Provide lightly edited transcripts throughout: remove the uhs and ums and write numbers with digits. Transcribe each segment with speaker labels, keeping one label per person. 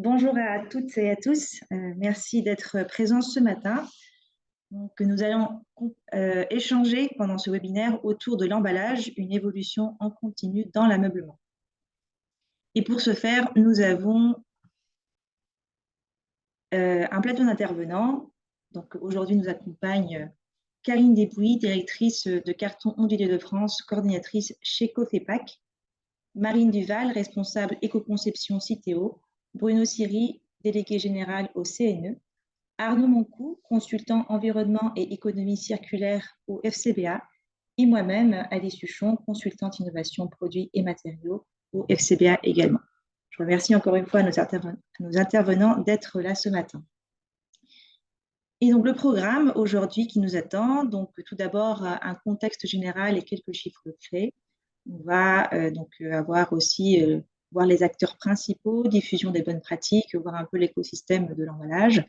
Speaker 1: Bonjour à toutes et à tous. Merci d'être présents ce matin. Donc, nous allons échanger pendant ce webinaire autour de l'emballage, une évolution en continu dans l'ameublement. Et pour ce faire, nous avons un plateau d'intervenants. Donc, aujourd'hui, nous accompagne Karine Desbouilly, directrice de Carton Ondulé de France, coordinatrice chez Cofepac, Marine Duval, responsable éco-conception Citeo, Bruno Siri, délégué général au CNE, Arnaud Moncou, consultant environnement et économie circulaire au FCBA, et moi-même, Alice Huchon, consultante innovation produits et matériaux au FCBA également. Je remercie encore une fois nos intervenants d'être là ce matin. Et donc le programme aujourd'hui qui nous attend, donc tout d'abord un contexte général et quelques chiffres clés. On va avoir aussi voir les acteurs principaux, diffusion des bonnes pratiques, voir un peu l'écosystème de l'emballage.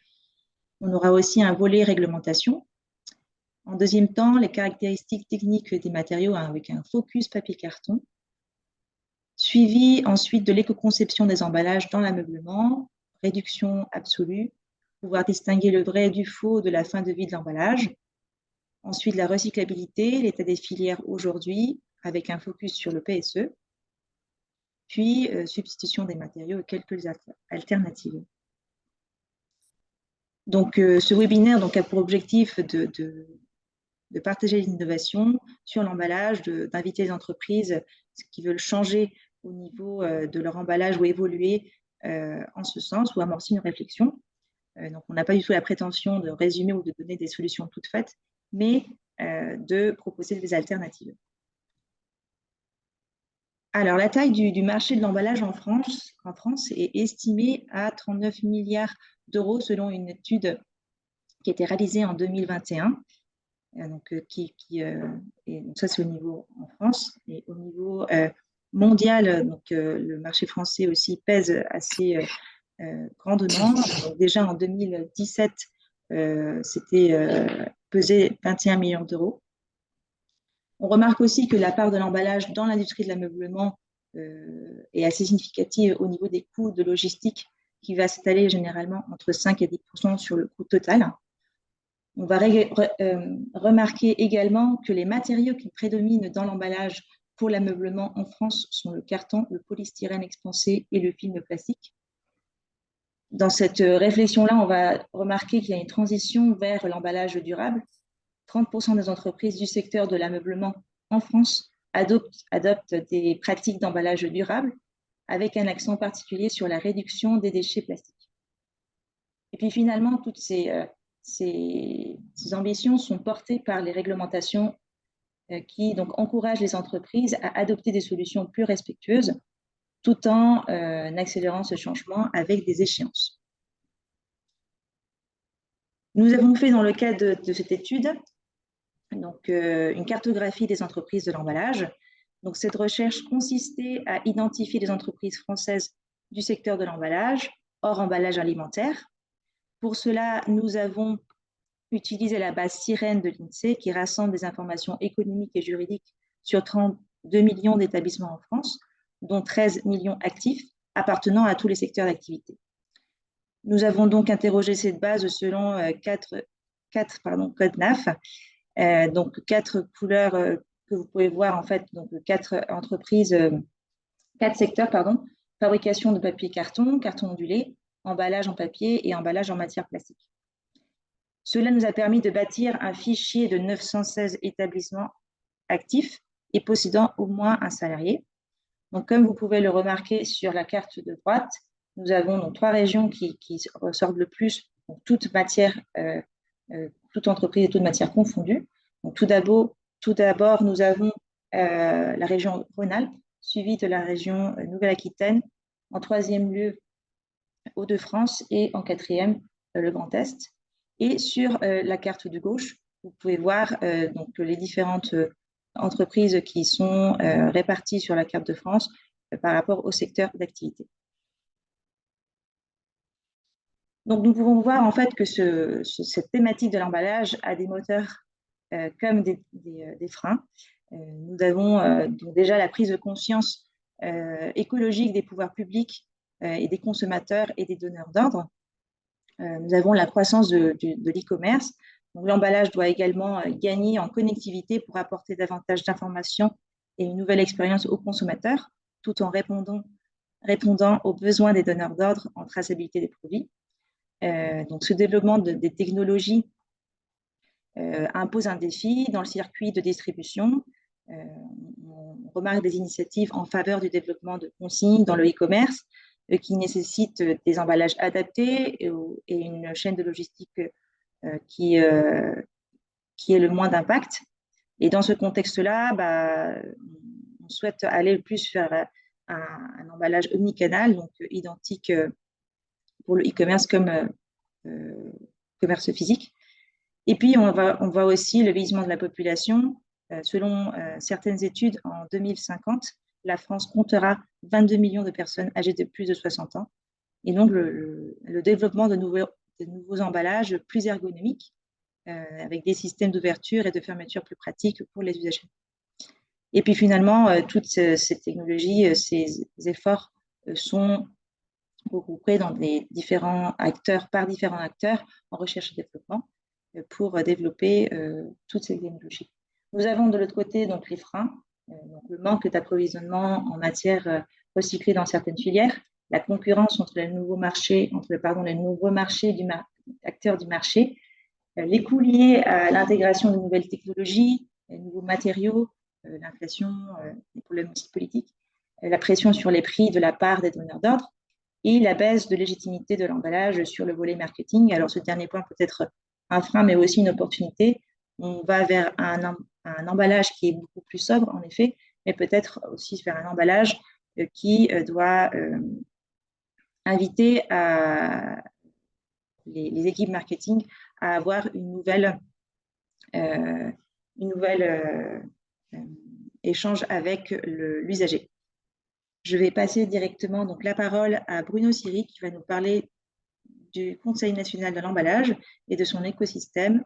Speaker 1: On aura aussi un volet réglementation. En deuxième temps, les caractéristiques techniques des matériaux avec un focus papier-carton. Suivi ensuite de l'éco-conception des emballages dans l'ameublement, réduction absolue, pouvoir distinguer le vrai du faux de la fin de vie de l'emballage. Ensuite, la recyclabilité, l'état des filières aujourd'hui, avec un focus sur le PSE. Puis, substitution des matériaux et quelques alternatives. Donc, ce webinaire a pour objectif de partager l'innovation sur l'emballage, d'inviter les entreprises qui veulent changer au niveau de leur emballage ou évoluer en ce sens ou amorcer une réflexion. Donc, on n'a pas du tout la prétention de résumer ou de donner des solutions toutes faites, mais de proposer des alternatives. Alors, la taille du marché de l'emballage en France est estimée à 39 milliards d'euros selon une étude qui a été réalisée en 2021. Donc, ça, c'est au niveau en France. Et au niveau mondial, le marché français aussi pèse assez grandement. Donc, déjà en 2017, c'était pesé 21 millions d'euros. On remarque aussi que la part de l'emballage dans l'industrie de l'ameublement est assez significative au niveau des coûts de logistique qui va s'étaler généralement entre 5 et 10% sur le coût total. On va remarquer également que les matériaux qui prédominent dans l'emballage pour l'ameublement en France sont le carton, le polystyrène expansé et le film plastique. Dans cette réflexion-là, on va remarquer qu'il y a une transition vers l'emballage durable. 30% des entreprises du secteur de l'ameublement en France adoptent des pratiques d'emballage durable avec un accent particulier sur la réduction des déchets plastiques. Et puis finalement, toutes ces ambitions sont portées par les réglementations qui donc encouragent les entreprises à adopter des solutions plus respectueuses tout en accélérant ce changement avec des échéances. Nous avons fait dans le cadre de cette étude une cartographie des entreprises de l'emballage. Donc, cette recherche consistait à identifier les entreprises françaises du secteur de l'emballage, hors emballage alimentaire. Pour cela, nous avons utilisé la base Sirène de l'INSEE qui rassemble des informations économiques et juridiques sur 32 millions d'établissements en France, dont 13 millions actifs appartenant à tous les secteurs d'activité. Nous avons donc interrogé cette base selon quatre codes NAF, donc 4 couleurs que vous pouvez voir en fait, donc 4 entreprises, 4 secteurs, fabrication de papier carton, carton ondulé, emballage en papier et emballage en matière plastique. Cela nous a permis de bâtir un fichier de 916 établissements actifs et possédant au moins un salarié. Donc, comme vous pouvez le remarquer sur la carte de droite, nous avons donc 3 régions qui ressortent le plus, donc toute entreprise et toute matière confondue. Donc, tout d'abord, nous avons la région Rhône-Alpes, suivie de la région Nouvelle-Aquitaine, en 3e lieu, Hauts-de-France et en 4e, le Grand Est. Et sur la carte de gauche, vous pouvez voir donc, les différentes entreprises qui sont réparties sur la carte de France par rapport au secteur d'activité. Donc, nous pouvons voir en fait que cette thématique de l'emballage a des moteurs comme des freins. Nous avons donc déjà la prise de conscience écologique des pouvoirs publics et des consommateurs et des donneurs d'ordre. Nous avons la croissance de l'e-commerce. Donc, l'emballage doit également gagner en connectivité pour apporter davantage d'informations et une nouvelle expérience aux consommateurs, tout en répondant aux besoins des donneurs d'ordre en traçabilité des produits. Donc, ce développement des technologies impose un défi dans le circuit de distribution. On remarque des initiatives en faveur du développement de consignes dans le e-commerce qui nécessitent des emballages adaptés et une chaîne de logistique qui ait le moins d'impact. Et dans ce contexte-là, on souhaite aller plus vers un emballage omnicanal, donc identique pour le e-commerce comme commerce physique. Et puis, on voit aussi le vieillissement de la population. Selon certaines études, en 2050, la France comptera 22 millions de personnes âgées de plus de 60 ans. Et donc, le développement de nouveaux emballages plus ergonomiques, avec des systèmes d'ouverture et de fermeture plus pratiques pour les usagers. Et puis finalement, toutes ces technologies, ces efforts sont regroupés dans par différents acteurs en recherche et développement pour développer toutes ces technologies. Nous avons de l'autre côté donc les freins, donc le manque d'approvisionnement en matières recyclées dans certaines filières, la concurrence entre les nouveaux acteurs du marché, les coûts liés à l'intégration de nouvelles technologies, les nouveaux matériaux, l'inflation, les problèmes aussi politiques, la pression sur les prix de la part des donneurs d'ordre et la baisse de légitimité de l'emballage sur le volet marketing. Alors, ce dernier point peut être un frein, mais aussi une opportunité. On va vers un emballage qui est beaucoup plus sobre, en effet, mais peut-être aussi vers un emballage qui doit inviter les équipes marketing à avoir une nouvelle échange avec l'usager. Je vais passer directement donc, la parole à Bruno Siri qui va nous parler du Conseil national de l'emballage et de son écosystème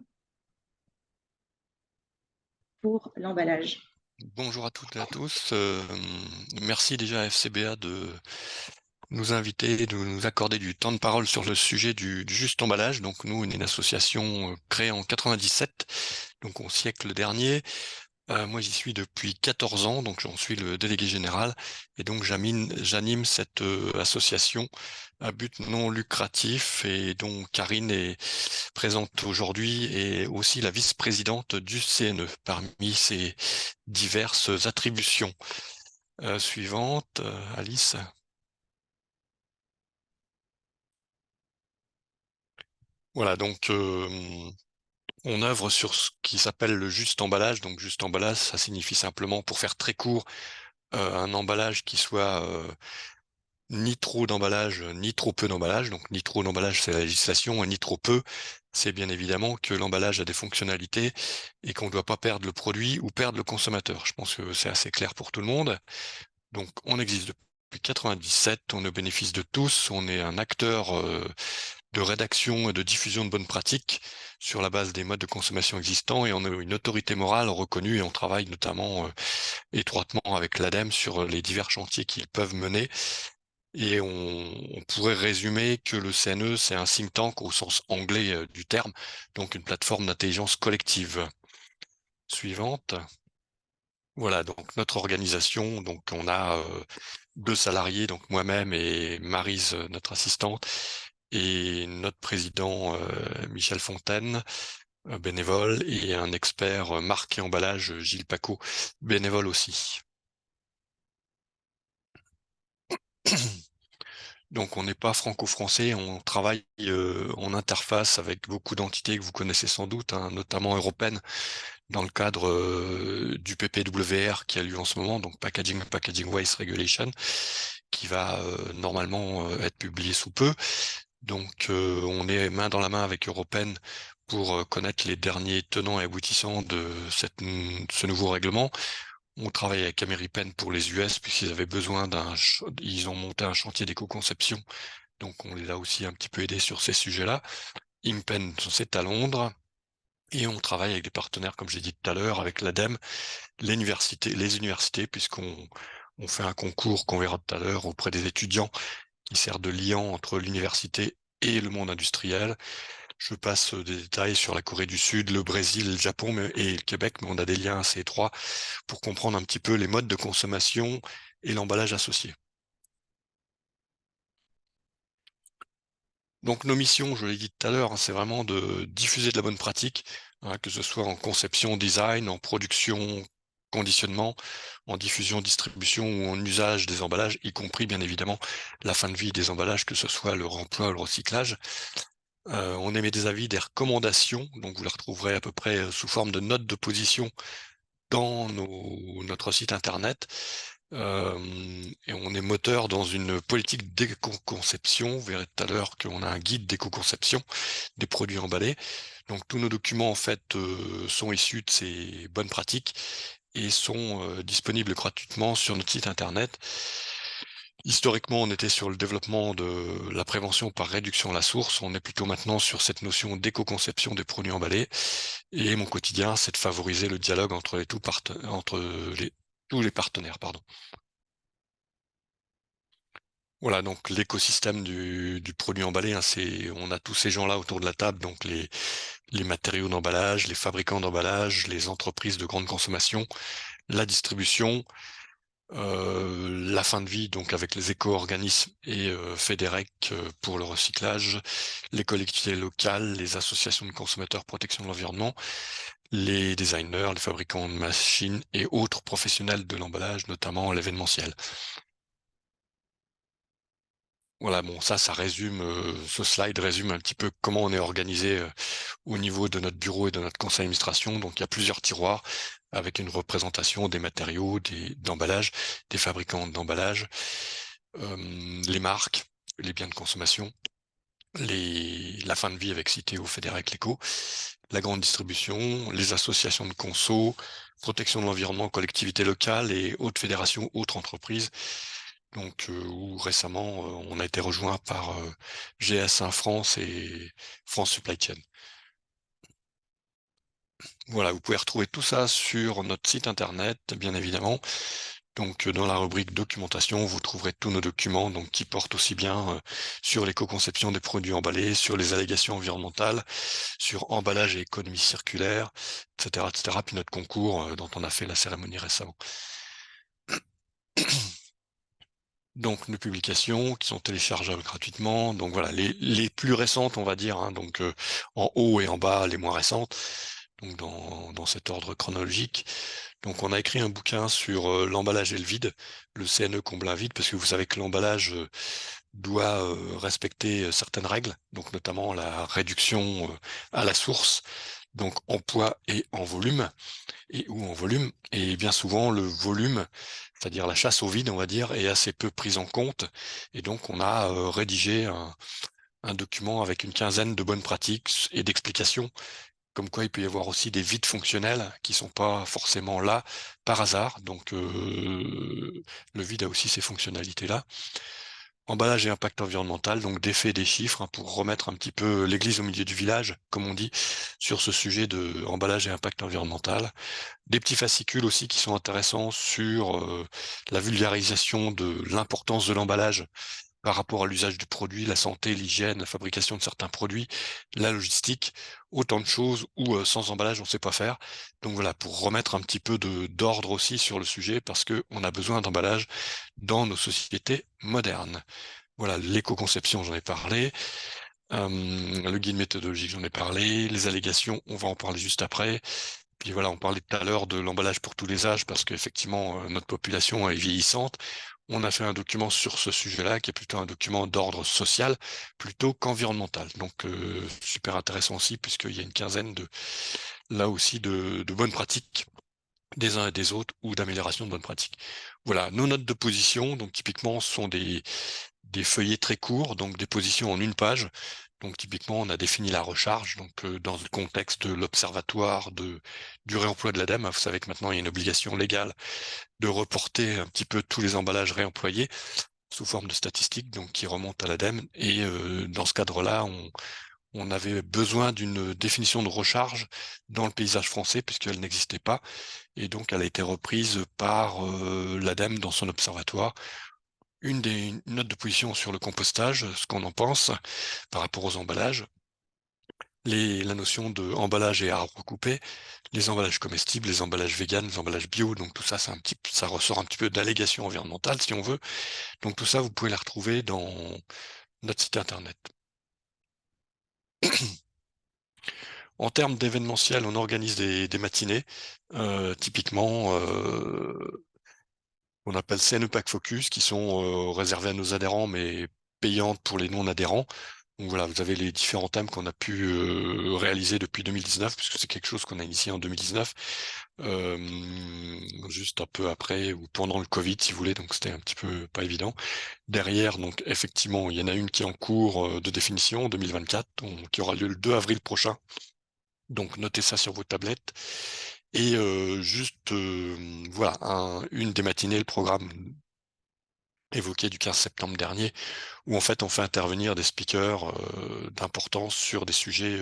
Speaker 1: pour l'emballage.
Speaker 2: Bonjour à toutes et à tous. Merci déjà à FCBA de nous inviter, de nous accorder du temps de parole sur le sujet du juste emballage. Donc nous, on est une association créée en 97, donc au siècle dernier. Moi, j'y suis depuis 14 ans, donc j'en suis le délégué général. Et donc j'anime cette association à but non lucratif et dont Karine est présente aujourd'hui et aussi la vice-présidente du CNE parmi ses diverses attributions. Suivante, Alice. Voilà, donc on œuvre sur ce qui s'appelle le juste emballage. Donc juste emballage, ça signifie simplement, pour faire très court, un emballage qui soit ni trop d'emballage, ni trop peu d'emballage. Donc ni trop d'emballage, c'est la législation, et ni trop peu, c'est bien évidemment que l'emballage a des fonctionnalités et qu'on ne doit pas perdre le produit ou perdre le consommateur. Je pense que c'est assez clair pour tout le monde. Donc on existe depuis 97, on est au bénéfice de tous, on est un acteur de rédaction et de diffusion de bonnes pratiques sur la base des modes de consommation existants et on a une autorité morale reconnue et on travaille notamment étroitement avec l'ADEME sur les divers chantiers qu'ils peuvent mener. Et on pourrait résumer que le CNE, c'est un think tank au sens anglais du terme, donc une plateforme d'intelligence collective. Suivante. Voilà, donc notre organisation, donc on a 2 salariés, donc moi-même et Maryse, notre assistante, et notre président Michel Fontaine, bénévole, et un expert marque et emballage, Gilles Paco, bénévole aussi. Donc on n'est pas franco-français, on travaille en interface avec beaucoup d'entités que vous connaissez sans doute, hein, notamment européennes, dans le cadre du PPWR qui a lieu en ce moment, donc Packaging and Packaging Waste Regulation, qui va normalement être publié sous peu. Donc on est main dans la main avec Europène pour connaître les derniers tenants et aboutissants de ce nouveau règlement. On travaille avec Ameripen pour les US puisqu'ils avaient besoin ils ont monté un chantier d'éco-conception, donc on les a aussi un petit peu aidés sur ces sujets-là. Impen, c'est à Londres. Et on travaille avec des partenaires, comme j'ai dit tout à l'heure, avec l'ADEME, les universités, puisqu'on fait un concours qu'on verra tout à l'heure auprès des étudiants qui sert de liant entre l'université et le monde industriel. Je passe des détails sur la Corée du Sud, le Brésil, le Japon et le Québec, mais on a des liens assez étroits pour comprendre un petit peu les modes de consommation et l'emballage associé. Donc nos missions, je l'ai dit tout à l'heure, hein, c'est vraiment de diffuser de la bonne pratique, hein, que ce soit en conception, design, en production, conditionnement, en diffusion, distribution ou en usage des emballages, y compris bien évidemment la fin de vie des emballages, que ce soit le remploi ou le recyclage. On émet des avis, des recommandations, donc vous les retrouverez à peu près sous forme de notes de position dans notre site internet. Et on est moteur dans une politique d'éco-conception. Vous verrez tout à l'heure qu'on a un guide d'éco-conception des produits emballés. Donc tous nos documents en fait sont issus de ces bonnes pratiques et sont disponibles gratuitement sur notre site internet. Historiquement, on était sur le développement de la prévention par réduction à la source. On est plutôt maintenant sur cette notion d'éco-conception des produits emballés. Et mon quotidien, c'est de favoriser le dialogue entre tous les partenaires, pardon. Voilà, donc l'écosystème du produit emballé, hein, on a tous ces gens-là autour de la table, donc les matériaux d'emballage, les fabricants d'emballage, les entreprises de grande consommation, la distribution, la fin de vie, donc avec les éco-organismes et Fédérec pour le recyclage, les collectivités locales, les associations de consommateurs protection de l'environnement, les designers, les fabricants de machines et autres professionnels de l'emballage, notamment l'événementiel. Voilà, bon, ça résume, ce slide résume un petit peu comment on est organisé au niveau de notre bureau et de notre conseil d'administration. Donc, il y a plusieurs tiroirs avec une représentation des matériaux, d'emballage, des fabricants d'emballage, les marques, les biens de consommation, la fin de vie avec Citeo, Fédérec, Léco, la grande distribution, les associations de conso, protection de l'environnement, collectivités locales et autres fédérations, autres entreprises. Donc, où récemment, on a été rejoint par GS1 France et France Supply Chain. Voilà, vous pouvez retrouver tout ça sur notre site internet, bien évidemment. Donc, dans la rubrique documentation, vous trouverez tous nos documents, donc qui portent aussi bien sur l'éco-conception des produits emballés, sur les allégations environnementales, sur emballage et économie circulaire, etc., etc. Puis notre concours dont on a fait la cérémonie récemment. Donc nos publications qui sont téléchargeables gratuitement. Donc voilà, les plus récentes, on va dire, hein, donc en haut et en bas, les moins récentes, donc dans cet ordre chronologique. Donc on a écrit un bouquin sur l'emballage et le vide, le CNE comble un vide, parce que vous savez que l'emballage doit respecter certaines règles, donc notamment la réduction à la source, donc en poids et en volume ou en volume. Et bien souvent, le volume, c'est-à-dire la chasse au vide, on va dire, est assez peu prise en compte. Et donc, on a rédigé un document avec une quinzaine de bonnes pratiques et d'explications, comme quoi il peut y avoir aussi des vides fonctionnels qui sont pas forcément là par hasard. Donc, le vide a aussi ces fonctionnalités-là. Emballage et impact environnemental, donc des faits et des chiffres, hein, pour remettre un petit peu l'église au milieu du village, comme on dit, sur ce sujet de emballage et impact environnemental. Des petits fascicules aussi qui sont intéressants sur la vulgarisation de l'importance de l'emballage par rapport à l'usage du produit, la santé, l'hygiène, la fabrication de certains produits, la logistique, autant de choses où sans emballage on ne sait pas faire. Donc voilà, pour remettre un petit peu d'ordre aussi sur le sujet, parce qu'on a besoin d'emballage dans nos sociétés modernes. Voilà, l'éco-conception, j'en ai parlé. Le guide méthodologique, j'en ai parlé. Les allégations, on va en parler juste après. Puis voilà, on parlait tout à l'heure de l'emballage pour tous les âges parce qu'effectivement, notre population est vieillissante. On a fait un document sur ce sujet-là qui est plutôt un document d'ordre social plutôt qu'environnemental. Donc, super intéressant aussi puisqu'il y a une quinzaine là aussi, de bonnes pratiques des uns et des autres ou d'amélioration de bonnes pratiques. Voilà, nos notes de position, donc typiquement, sont des feuillets très courts, donc des positions en une page. Donc typiquement, on a défini la recharge, donc dans le contexte de l'observatoire du réemploi de l'ADEME. Vous savez que maintenant, il y a une obligation légale de reporter un petit peu tous les emballages réemployés sous forme de statistiques, donc qui remontent à l'ADEME. Et dans ce cadre-là, on avait besoin d'une définition de recharge dans le paysage français puisqu'elle n'existait pas. Et donc, elle a été reprise par l'ADEME dans son observatoire, une note de position sur le compostage, ce qu'on en pense par rapport aux emballages, la notion de emballage et arbre coupé, les emballages comestibles, les emballages véganes, les emballages bio, donc tout ça, ça ressort un petit peu d'allégations environnementales, si on veut. Donc tout ça, vous pouvez les retrouver dans notre site internet. En termes d'événementiel, on organise des matinées, typiquement, on appelle CNE Pack Focus, qui sont réservées à nos adhérents, mais payantes pour les non-adhérents. Donc voilà, vous avez les différents thèmes qu'on a pu réaliser depuis 2019, puisque c'est quelque chose qu'on a initié en 2019, juste un peu après ou pendant le Covid, si vous voulez, donc c'était un petit peu pas évident. Derrière, donc effectivement, il y en a une qui est en cours de définition en 2024, qui aura lieu le 2 avril prochain. Donc notez ça sur vos tablettes. Et juste, voilà, une des matinées, le programme évoqué du 15 septembre dernier, où en fait on fait intervenir des speakers d'importance sur des sujets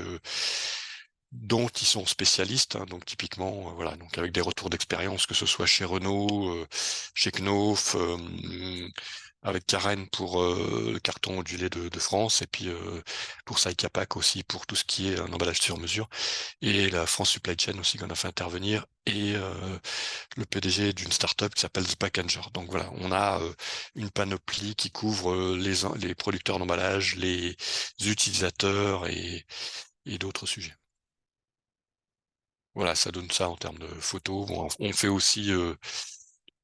Speaker 2: dont ils sont spécialistes, hein, donc typiquement, voilà, donc avec des retours d'expérience, que ce soit chez Renault, chez Knauf, avec Karen pour le carton ondulé de France, et puis pour Saïkapak aussi pour tout ce qui est un emballage sur mesure, et la France Supply Chain aussi qu'on a fait intervenir, et le PDG d'une startup qui s'appelle The Packager. Donc voilà, on a une panoplie qui couvre les producteurs d'emballage, les utilisateurs et d'autres sujets. Voilà, ça donne ça en termes de photos. Bon, on fait aussi,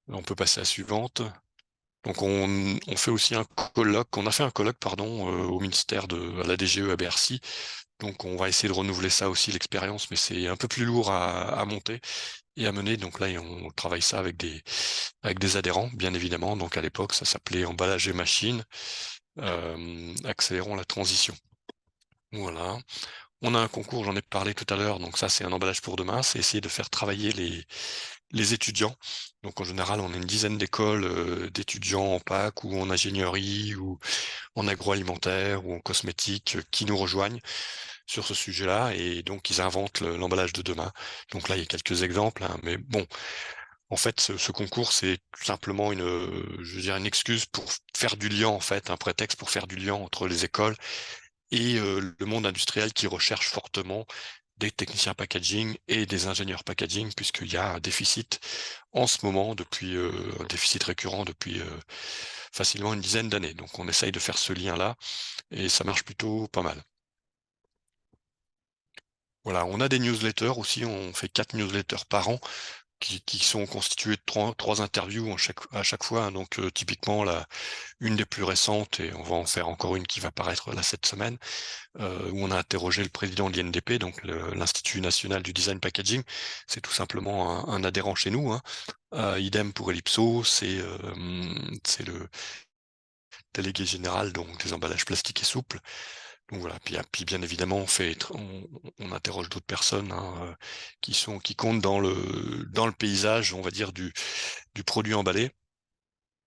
Speaker 2: on peut passer à la suivante. Donc on fait aussi on a fait un colloque, pardon, au ministère à la DGE à Bercy. Donc on va essayer de renouveler ça aussi, l'expérience, mais c'est un peu plus lourd à monter et à mener. Donc là, on travaille ça avec des adhérents, bien évidemment. Donc à l'époque, ça s'appelait Emballage et Machine, accélérons la transition. Voilà. On a un concours, j'en ai parlé tout à l'heure, donc ça c'est un emballage pour demain, c'est essayer de faire travailler les étudiants. Donc en général, on a une dizaine d'écoles d'étudiants en PAC ou en ingénierie ou en agroalimentaire ou en cosmétique qui nous rejoignent sur ce sujet-là et donc ils inventent l'emballage de demain. Donc là, il y a quelques exemples, hein, mais bon, en fait, ce concours, c'est tout simplement je veux dire, une excuse pour faire du lien, en fait, un prétexte pour faire du lien entre les écoles et le monde industriel qui recherche fortement des techniciens packaging et des ingénieurs packaging, puisqu'il y a un déficit en ce moment, un déficit récurrent depuis facilement une dizaine d'années. Donc on essaye de faire ce lien-là, et ça marche plutôt pas mal. Voilà, on a des newsletters aussi, on fait 4 newsletters par an, qui sont constitués de trois interviews à chaque fois, hein. Donc typiquement, une des plus récentes, et on va en faire encore une qui va paraître là cette semaine, où on a interrogé le président de l'INDP, donc l'Institut national du design packaging. C'est tout simplement un adhérent chez nous, hein. Idem pour Ellipso, c'est le délégué général donc des emballages plastiques et souples. Donc voilà, puis bien évidemment on interroge d'autres personnes, hein, qui comptent dans le paysage, on va dire, du produit emballé.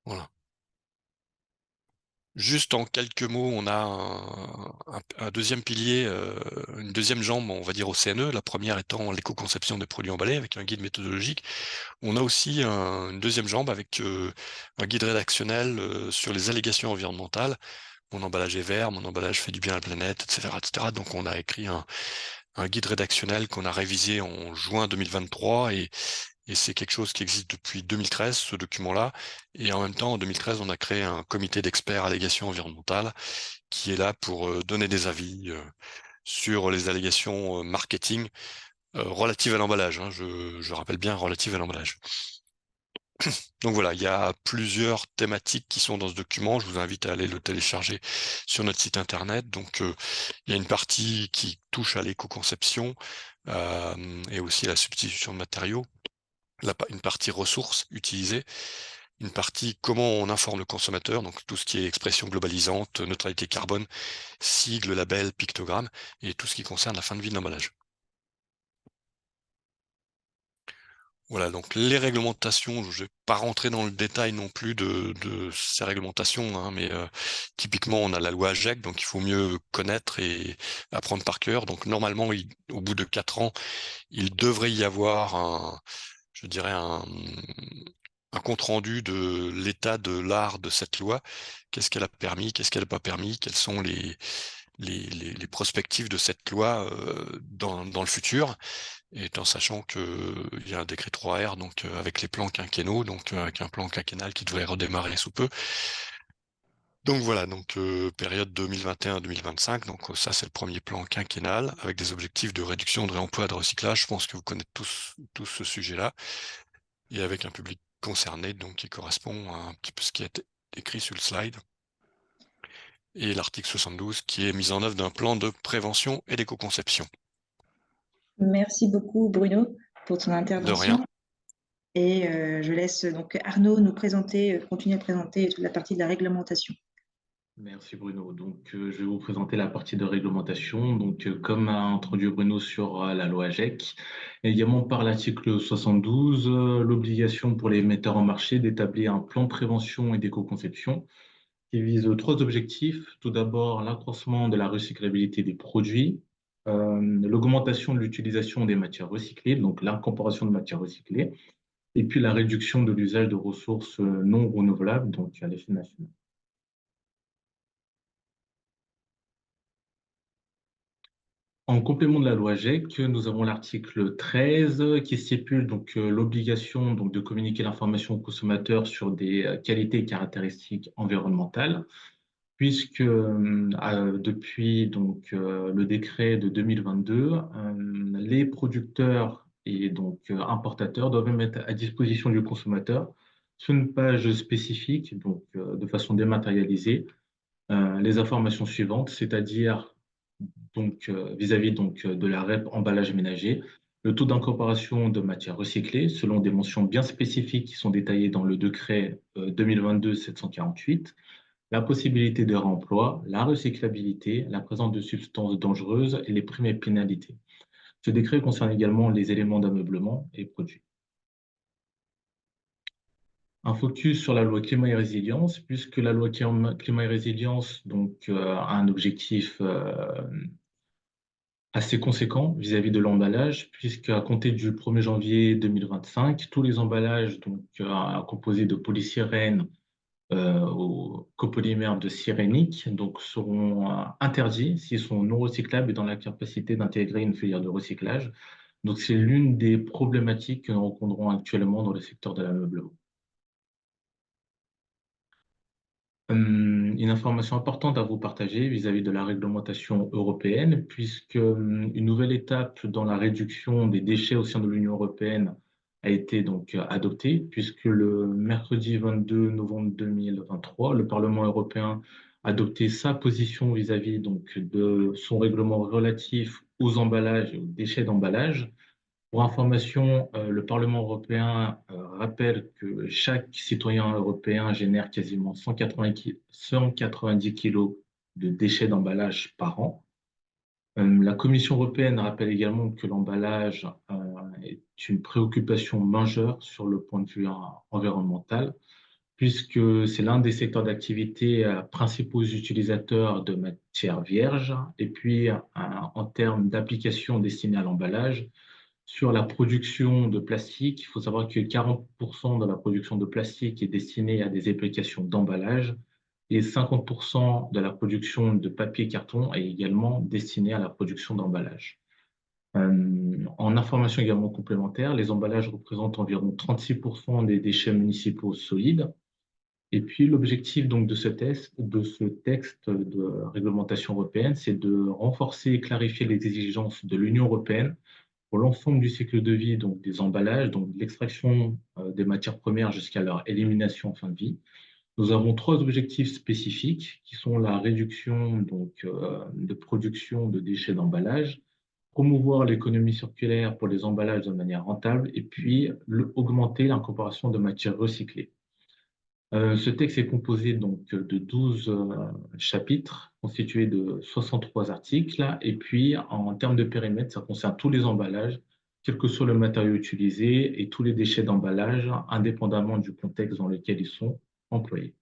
Speaker 2: Voilà. Juste en quelques mots, on a un deuxième pilier, une deuxième jambe, on va dire, au CNE, la première étant l'éco-conception des produits emballés avec un guide méthodologique. On a aussi une deuxième jambe avec un guide rédactionnel sur les allégations environnementales. Mon emballage est vert, mon emballage fait du bien à la planète, etc., etc. Donc on a écrit un guide rédactionnel qu'on a révisé en juin 2023 et c'est quelque chose qui existe depuis 2013, ce document-là. Et en même temps, en 2013, on a créé un comité d'experts allégations environnementales qui est là pour donner des avis sur les allégations marketing relatives à l'emballage, hein. Je rappelle bien relatives à l'emballage. Donc voilà, il y a plusieurs thématiques qui sont dans ce document. Je vous invite à aller le télécharger sur notre site internet. Donc il y a une partie qui touche à l'éco-conception et aussi à la substitution de matériaux. Une partie ressources utilisées, une partie comment on informe le consommateur, donc tout ce qui est expression globalisante, neutralité carbone, sigle, label, pictogramme, et tout ce qui concerne la fin de vie de l'emballage. Voilà, donc les réglementations, je vais pas rentrer dans le détail non plus de ces réglementations, hein, mais typiquement on a la loi AGEC, donc il faut mieux connaître et apprendre par cœur. Donc normalement, au bout de 4 ans, il devrait y avoir je dirais un compte-rendu de l'état de l'art de cette loi. Qu'est-ce qu'elle a permis, qu'est-ce qu'elle n'a pas permis, quelles sont les perspectives de cette loi dans le futur, et en sachant qu'il y a un décret 3R, donc avec les plans quinquennaux, donc avec un plan quinquennal qui devrait redémarrer sous peu. Donc voilà, donc période 2021-2025, donc ça c'est le premier plan quinquennal avec des objectifs de réduction, de réemploi, de recyclage. Je pense que vous connaissez tous ce sujet-là, et avec un public concerné, donc qui correspond à un petit peu ce qui est écrit sur le slide. Et l'article 72 qui est mise en œuvre d'un plan de prévention et d'éco-conception.
Speaker 1: Merci beaucoup Bruno pour ton
Speaker 2: De
Speaker 1: intervention.
Speaker 2: rien.
Speaker 1: Et je laisse donc Arnaud nous présenter, continuer à présenter toute la partie de la réglementation.
Speaker 3: Merci Bruno. Donc, je vais vous présenter la partie de réglementation. Donc, comme a introduit Bruno sur la loi AGEC, également par l'article 72, l'obligation pour les metteurs en marché d'établir un plan de prévention et d'éco-conception qui vise trois objectifs. Tout d'abord, l'accroissement de la recyclabilité des produits, l'augmentation de l'utilisation des matières recyclées, donc l'incorporation de matières recyclées, et puis la réduction de l'usage de ressources non renouvelables, donc à l'échelle nationale. En complément de la loi GEC, nous avons l'article 13 qui stipule donc l'obligation donc de communiquer l'information aux consommateurs sur des qualités et caractéristiques environnementales, puisque depuis donc le décret de 2022, les producteurs et donc importateurs doivent mettre à disposition du consommateur sur une page spécifique, donc de façon dématérialisée, les informations suivantes, c'est-à-dire donc vis-à-vis donc de la REP emballage ménager, le taux d'incorporation de matières recyclées selon des mentions bien spécifiques qui sont détaillées dans le décret 2022-748, la possibilité de réemploi, la recyclabilité, la présence de substances dangereuses et les primes et pénalités. Ce décret concerne également les éléments d'ameublement et produits. Un focus sur la loi climat et résilience, puisque la loi climat et résilience donc, a un objectif assez conséquent vis-à-vis de l'emballage, puisqu'à compter du 1er janvier 2025, tous les emballages donc, composés de polystyrène aux copolymères de cyrénique donc, seront interdits s'ils sont non recyclables et dans la capacité d'intégrer une filière de recyclage. Donc, c'est l'une des problématiques que nous rencontrons actuellement dans le secteur de l'ameublement. Une information importante à vous partager vis-à-vis de la réglementation européenne, puisque une nouvelle étape dans la réduction des déchets au sein de l'Union européenne a été donc adoptée, puisque le mercredi 22 novembre 2023, le Parlement européen a adopté sa position vis-à-vis donc de son règlement relatif aux emballages et aux déchets d'emballage. Pour information, le Parlement européen rappelle que chaque citoyen européen génère quasiment 190 kilos de déchets d'emballage par an. La Commission européenne rappelle également que l'emballage est une préoccupation majeure sur le point de vue environnemental, puisque c'est l'un des secteurs d'activité principaux utilisateurs de matières vierges. Et puis, en termes d'applications destinées à l'emballage, sur la production de plastique, il faut savoir que 40% de la production de plastique est destinée à des applications d'emballage et 50% de la production de papier et carton est également destinée à la production d'emballage. En information également complémentaire, les emballages représentent environ 36% des déchets municipaux solides. Et puis l'objectif donc de ce texte de réglementation européenne, c'est de renforcer et clarifier les exigences de l'Union européenne pour l'ensemble du cycle de vie donc des emballages, donc de l'extraction des matières premières jusqu'à leur élimination en fin de vie. Nous avons trois objectifs spécifiques qui sont la réduction donc, de production de déchets d'emballage, promouvoir l'économie circulaire pour les emballages de manière rentable et puis augmenter l'incorporation de matières recyclées. Ce texte est composé donc de 12 chapitres constitués de 63 articles et puis en termes de périmètre, ça concerne tous les emballages, quel que soit le matériau utilisé et tous les déchets d'emballage, indépendamment du contexte dans lequel ils sont employés.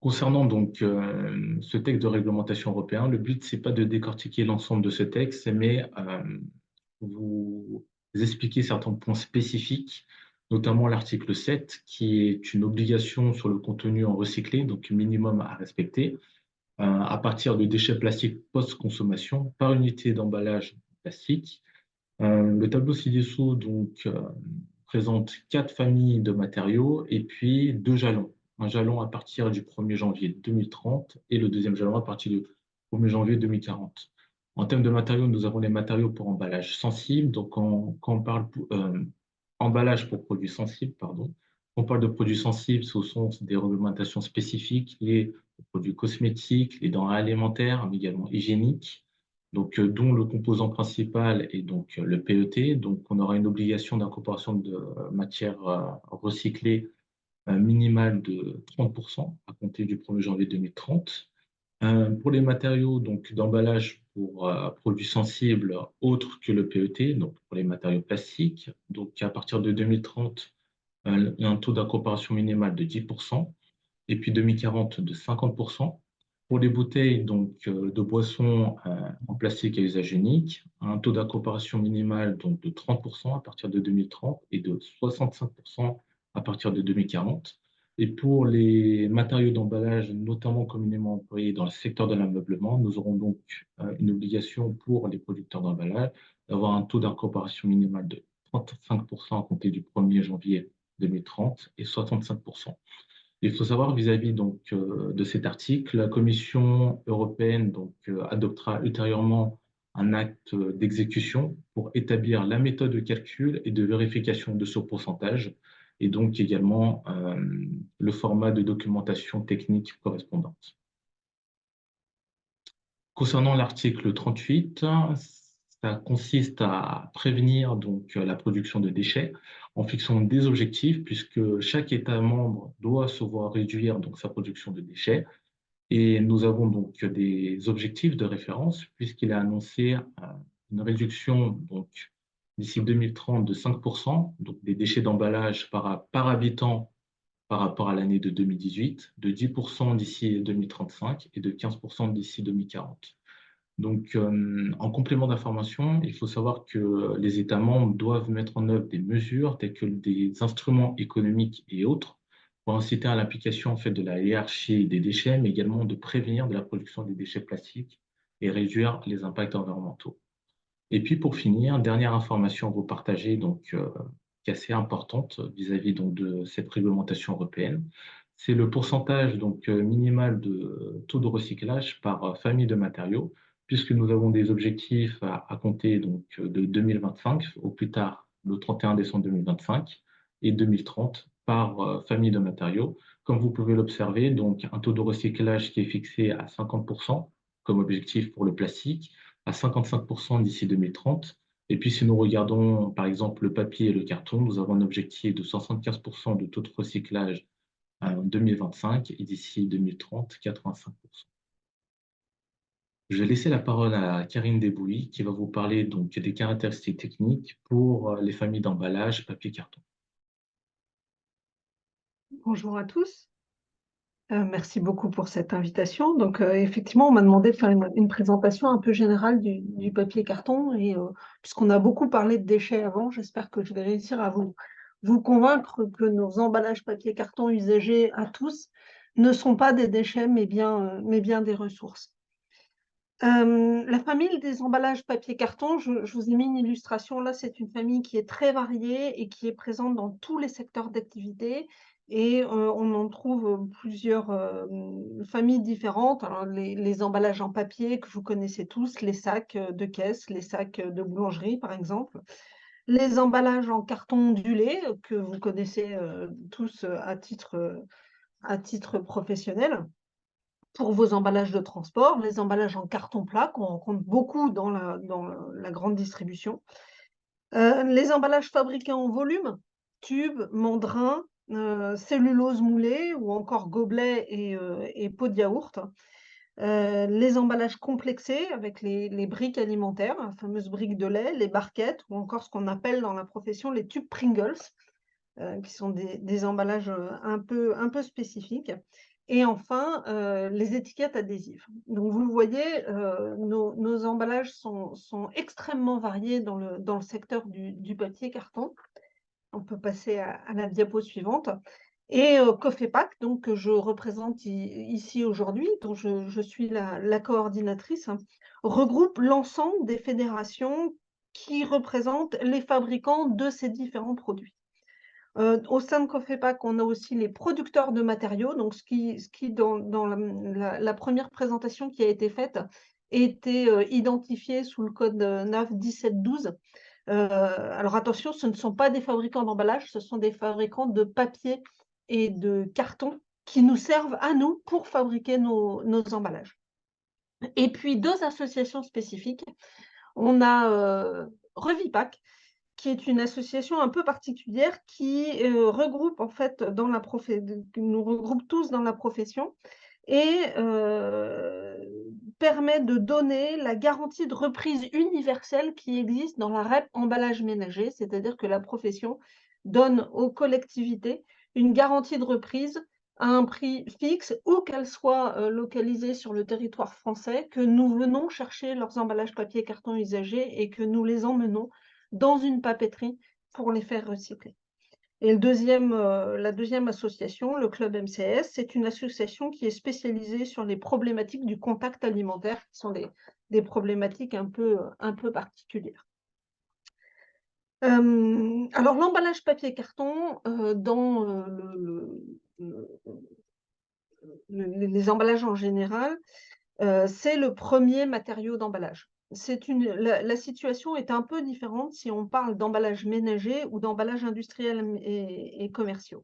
Speaker 3: Concernant donc ce texte de réglementation européen, le but, c'est pas de décortiquer l'ensemble de ce texte, mais vous expliquer certains points spécifiques notamment l'article 7, qui est une obligation sur le contenu en recyclé, donc minimum à respecter, à partir de déchets plastiques post-consommation par unité d'emballage plastique. Le tableau ci-dessous présente 4 familles de matériaux et puis 2 jalons. Un jalon à partir du 1er janvier 2030 et le deuxième jalon à partir du 1er janvier 2040. En termes de matériaux, nous avons les matériaux pour emballage sensible. Donc, quand on parle emballage pour produits sensibles, pardon. Quand on parle de produits sensibles, ce sont des réglementations spécifiques liées aux produits cosmétiques, les denrées alimentaires, mais également hygiéniques, dont le composant principal est donc le PET. Donc, on aura une obligation d'incorporation de matières recyclées minimale de 30% à compter du 1er janvier 2030. Pour les matériaux d'emballage pour produits sensibles autres que le PET, donc pour les matériaux plastiques, donc à partir de 2030, un taux d'incorporation minimal de 10%, et puis 2040 de 50%. Pour les bouteilles de boissons en plastique à usage unique, un taux d'incorporation minimal de 30% à partir de 2030 et de 65% à partir de 2040. Et pour les matériaux d'emballage, notamment communément employés dans le secteur de l'ameublement, nous aurons donc une obligation pour les producteurs d'emballage d'avoir un taux d'incorporation minimal de 35% à compter du 1er janvier 2030 et 65%. Il faut savoir vis-à-vis de cet article, la Commission européenne adoptera ultérieurement un acte d'exécution pour établir la méthode de calcul et de vérification de ce pourcentage et donc également le format de documentation technique correspondante. Concernant l'article 38, ça consiste à prévenir la production de déchets en fixant des objectifs, puisque chaque État membre doit se voir réduire sa production de déchets. Et nous avons des objectifs de référence, puisqu'il a annoncé une réduction d'ici 2030 de 5% des déchets d'emballage par habitant par rapport à l'année de 2018, de 10% d'ici 2035 et de 15% d'ici 2040. En complément d'information, il faut savoir que les États membres doivent mettre en œuvre des mesures telles que des instruments économiques et autres pour inciter à l'application de la hiérarchie des déchets, mais également de prévenir de la production des déchets plastiques et réduire les impacts environnementaux. Et puis pour finir, dernière information à vous partager, qui est assez importante vis-à-vis de cette réglementation européenne, c'est le pourcentage minimal de taux de recyclage par famille de matériaux, puisque nous avons des objectifs à compter de 2025, au plus tard le 31 décembre 2025, et 2030 par famille de matériaux. Comme vous pouvez l'observer, un taux de recyclage qui est fixé à 50% comme objectif pour le plastique, à 55% d'ici 2030. Et puis, si nous regardons, par exemple, le papier et le carton, nous avons un objectif de 75% de taux de recyclage en 2025 et d'ici 2030, 85%. Je vais laisser la parole à Karine Desbouilly qui va vous parler des caractéristiques techniques pour les familles d'emballage papier-carton.
Speaker 4: Bonjour à tous. Merci beaucoup pour cette invitation. Effectivement, on m'a demandé de faire une présentation un peu générale du papier carton. Et puisqu'on a beaucoup parlé de déchets avant, j'espère que je vais réussir à vous convaincre que nos emballages papier carton usagés à tous ne sont pas des déchets, mais bien des ressources. La famille des emballages papier carton, je vous ai mis une illustration. Là, c'est une famille qui est très variée et qui est présente dans tous les secteurs d'activité. Et on en trouve plusieurs familles différentes. Alors, les emballages en papier que vous connaissez tous, les sacs de caisse, les sacs de boulangerie, par exemple. Les emballages en carton ondulé que vous connaissez tous à titre professionnel. Pour vos emballages de transport, les emballages en carton plat qu'on rencontre beaucoup dans la grande distribution. Les emballages fabriqués en volume, tubes, mandrins, cellulose moulée ou encore gobelets et pots de yaourt. Les emballages complexés avec les briques alimentaires, les fameuses briques de lait, les barquettes ou encore ce qu'on appelle dans la profession les tubes Pringles, qui sont des emballages un peu spécifiques. Et enfin, les étiquettes adhésives. Donc, vous le voyez, nos emballages sont extrêmement variés dans le secteur du papier carton. On peut passer à la diapo suivante. Et Cofepac, donc, que je représente ici aujourd'hui, dont je suis la coordinatrice, hein, regroupe l'ensemble des fédérations qui représentent les fabricants de ces différents produits. Au sein de Cofepac, on a aussi les producteurs de matériaux, donc ce qui dans la première présentation qui a été faite, était identifié sous le code NAF 1712. Alors attention, ce ne sont pas des fabricants d'emballage, ce sont des fabricants de papier et de carton qui nous servent à nous pour fabriquer nos emballages. Et puis 2 associations spécifiques. On a Revipac, qui est une association un peu particulière qui regroupe en fait nous regroupe tous dans la profession et permet de donner la garantie de reprise universelle qui existe dans la REP emballage ménager, c'est-à-dire que la profession donne aux collectivités une garantie de reprise à un prix fixe, où qu'elles soient localisées sur le territoire français, que nous venons chercher leurs emballages papier carton usagés et que nous les emmenons dans une papeterie pour les faire recycler. Et la deuxième association, le Club MCS, c'est une association qui est spécialisée sur les problématiques du contact alimentaire, qui sont des problématiques un peu particulières. Alors, l'emballage papier-carton, dans les emballages en général, c'est le premier matériau d'emballage. La situation est un peu différente si on parle d'emballage ménager ou d'emballage industriel et commerciaux.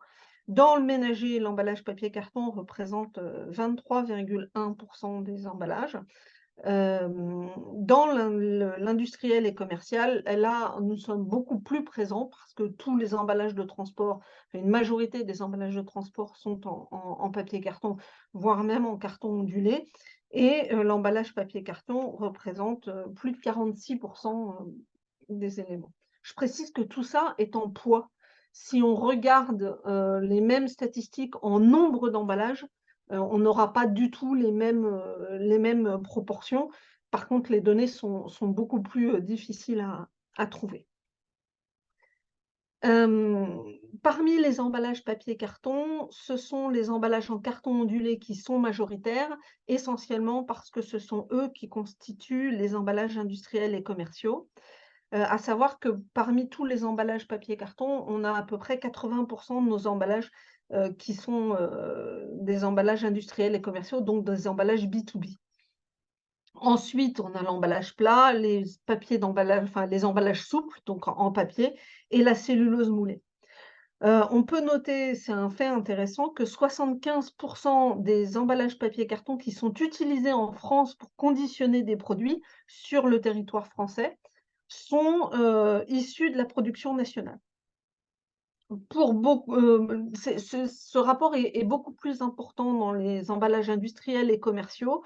Speaker 4: Dans le ménager, l'emballage papier-carton représente 23,1% des emballages. Dans l'industriel et commercial, là, nous sommes beaucoup plus présents parce que tous les emballages de transport, une majorité des emballages de transport sont en papier-carton, voire même en carton ondulé. Et l'emballage papier-carton représente plus de 46% des éléments. Je précise que tout ça est en poids. Si on regarde les mêmes statistiques en nombre d'emballages, on n'aura pas du tout les mêmes proportions. Par contre, les données sont beaucoup plus difficiles à trouver. Parmi les emballages papier-carton, ce sont les emballages en carton ondulé qui sont majoritaires, essentiellement parce que ce sont eux qui constituent les emballages industriels et commerciaux. À savoir que parmi tous les emballages papier-carton, on a à peu près 80% de nos emballages qui sont des emballages industriels et commerciaux, donc des emballages B2B. Ensuite, on a l'emballage plat, les papiers d'emballage, enfin les emballages souples, donc en papier, et la cellulose moulée. On peut noter, c'est un fait intéressant, que 75% des emballages papier-carton qui sont utilisés en France pour conditionner des produits sur le territoire français sont issus de la production nationale. Pour beaucoup, ce rapport est beaucoup plus important dans les emballages industriels et commerciaux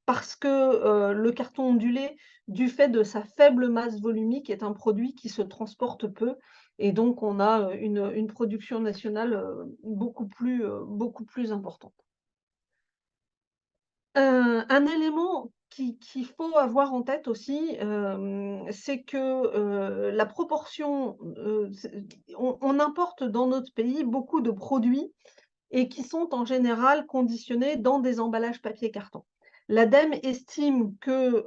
Speaker 4: parce que le carton ondulé, du fait de sa faible masse volumique, est un produit qui se transporte peu et donc on a une production nationale beaucoup plus importante. Un élément qu'il faut avoir en tête aussi, c'est que la proportion, on importe dans notre pays beaucoup de produits et qui sont en général conditionnés dans des emballages papier-carton. L'ADEME estime que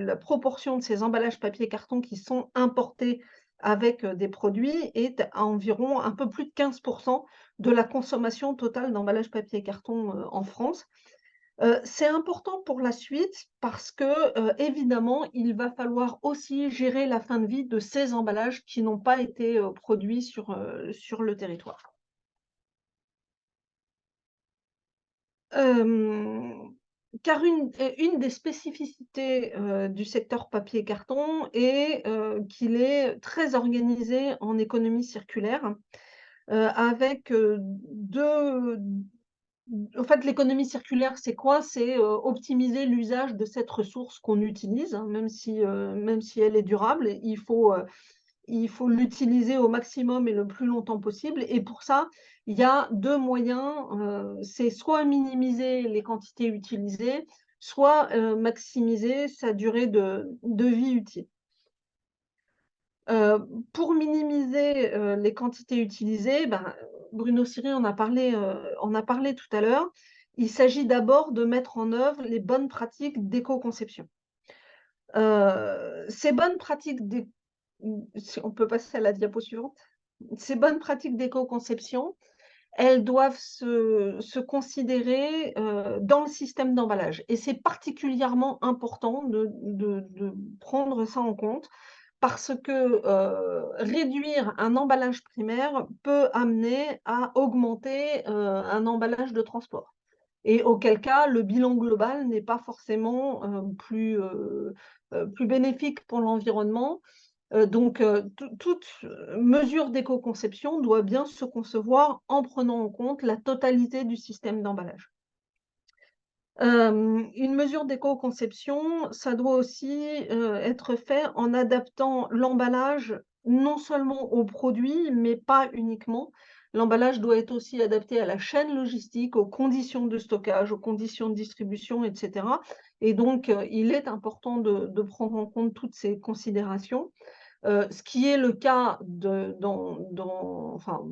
Speaker 4: la proportion de ces emballages papier-carton qui sont importés avec des produits est à environ un peu plus de 15% de la consommation totale d'emballages papier-carton en France. C'est important pour la suite parce que, évidemment, il va falloir aussi gérer la fin de vie de ces emballages qui n'ont pas été produits sur le territoire. Car une des spécificités du secteur papier-carton est qu'il est très organisé en économie circulaire, avec en fait, l'économie circulaire, c'est quoi? C'est optimiser l'usage de cette ressource qu'on utilise, hein, même si elle est durable. Il faut l'utiliser au maximum et le plus longtemps possible. Et pour ça, il y a 2 moyens. C'est soit minimiser les quantités utilisées, soit maximiser sa durée de vie utile. Pour minimiser les quantités utilisées, Bruno Siri en a parlé tout à l'heure. Il s'agit d'abord de mettre en œuvre les bonnes pratiques d'éco-conception. Ces bonnes pratiques si on peut passer à la diapo suivante. Ces bonnes pratiques d'éco-conception, elles doivent se considérer dans le système d'emballage. Et c'est particulièrement important de prendre ça en compte parce que réduire un emballage primaire peut amener à augmenter un emballage de transport. Et auquel cas, le bilan global n'est pas forcément plus bénéfique pour l'environnement. Donc, toute mesure d'éco-conception doit bien se concevoir en prenant en compte la totalité du système d'emballage. Une mesure d'éco-conception, ça doit aussi être fait en adaptant l'emballage non seulement aux produits, mais pas uniquement. L'emballage doit être aussi adapté à la chaîne logistique, aux conditions de stockage, aux conditions de distribution, etc. Et donc, il est important de prendre en compte toutes ces considérations. Ce qui est le cas enfin,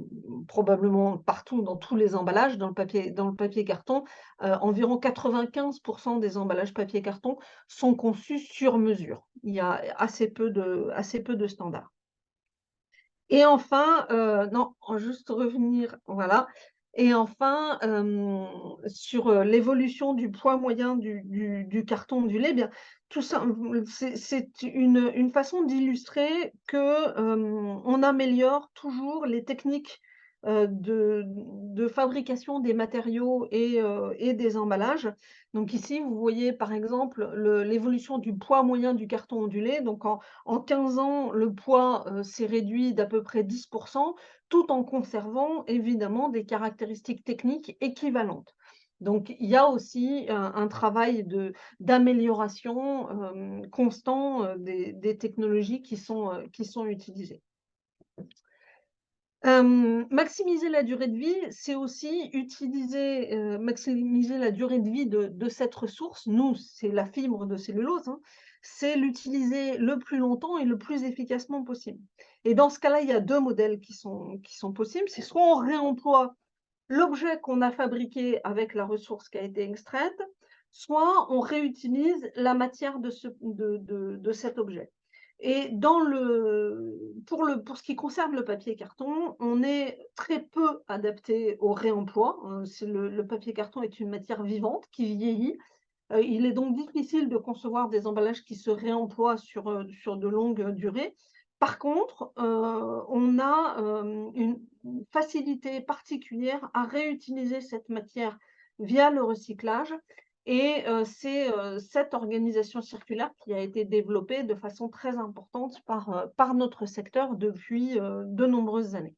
Speaker 4: probablement partout dans tous les emballages, dans le papier carton, environ 95% des emballages papier carton sont conçus sur mesure. Il y a assez peu de standards. Et enfin, non, juste revenir, voilà. Et enfin, sur l'évolution du poids moyen du carton ondulé, bien, tout ça, c'est une façon d'illustrer que on améliore toujours les techniques de fabrication des matériaux et des emballages. Donc ici, vous voyez par exemple l'évolution du poids moyen du carton ondulé. Donc en 15 ans, le poids s'est réduit d'à peu près 10%, tout en conservant évidemment des caractéristiques techniques équivalentes. Donc, il y a aussi un travail d'amélioration constant des technologies qui sont utilisées. Maximiser la durée de vie, c'est aussi maximiser la durée de vie de cette ressource. Nous, c'est la fibre de cellulose, hein. C'est l'utiliser le plus longtemps et le plus efficacement possible. Et dans ce cas-là, il y a deux modèles qui sont possibles. C'est soit on réemploie l'objet qu'on a fabriqué avec la ressource qui a été extraite, soit on réutilise la matière de cet objet. Et pour ce qui concerne le papier carton, on est très peu adapté au réemploi. Le papier carton est une matière vivante qui vieillit. Il est donc difficile de concevoir des emballages qui se réemploient sur de longues durées. Par contre, on a une facilité particulière à réutiliser cette matière via le recyclage. Et c'est cette organisation circulaire qui a été développée de façon très importante par notre secteur depuis de nombreuses années.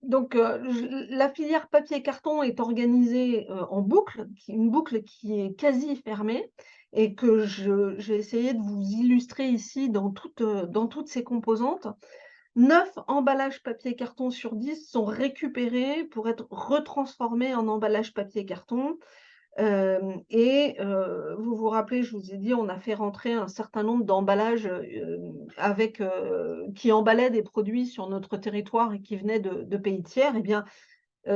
Speaker 4: Donc, la filière papier-carton est organisée en boucle, une boucle qui est quasi fermée et que j'ai essayé de vous illustrer ici dans toutes ses composantes. 9 emballages papier-carton sur 10 sont récupérés pour être retransformés en emballages papier-carton. Vous vous rappelez, je vous ai dit, on a fait rentrer un certain nombre d'emballages qui emballaient des produits sur notre territoire et qui venaient de pays tiers. Eh bien,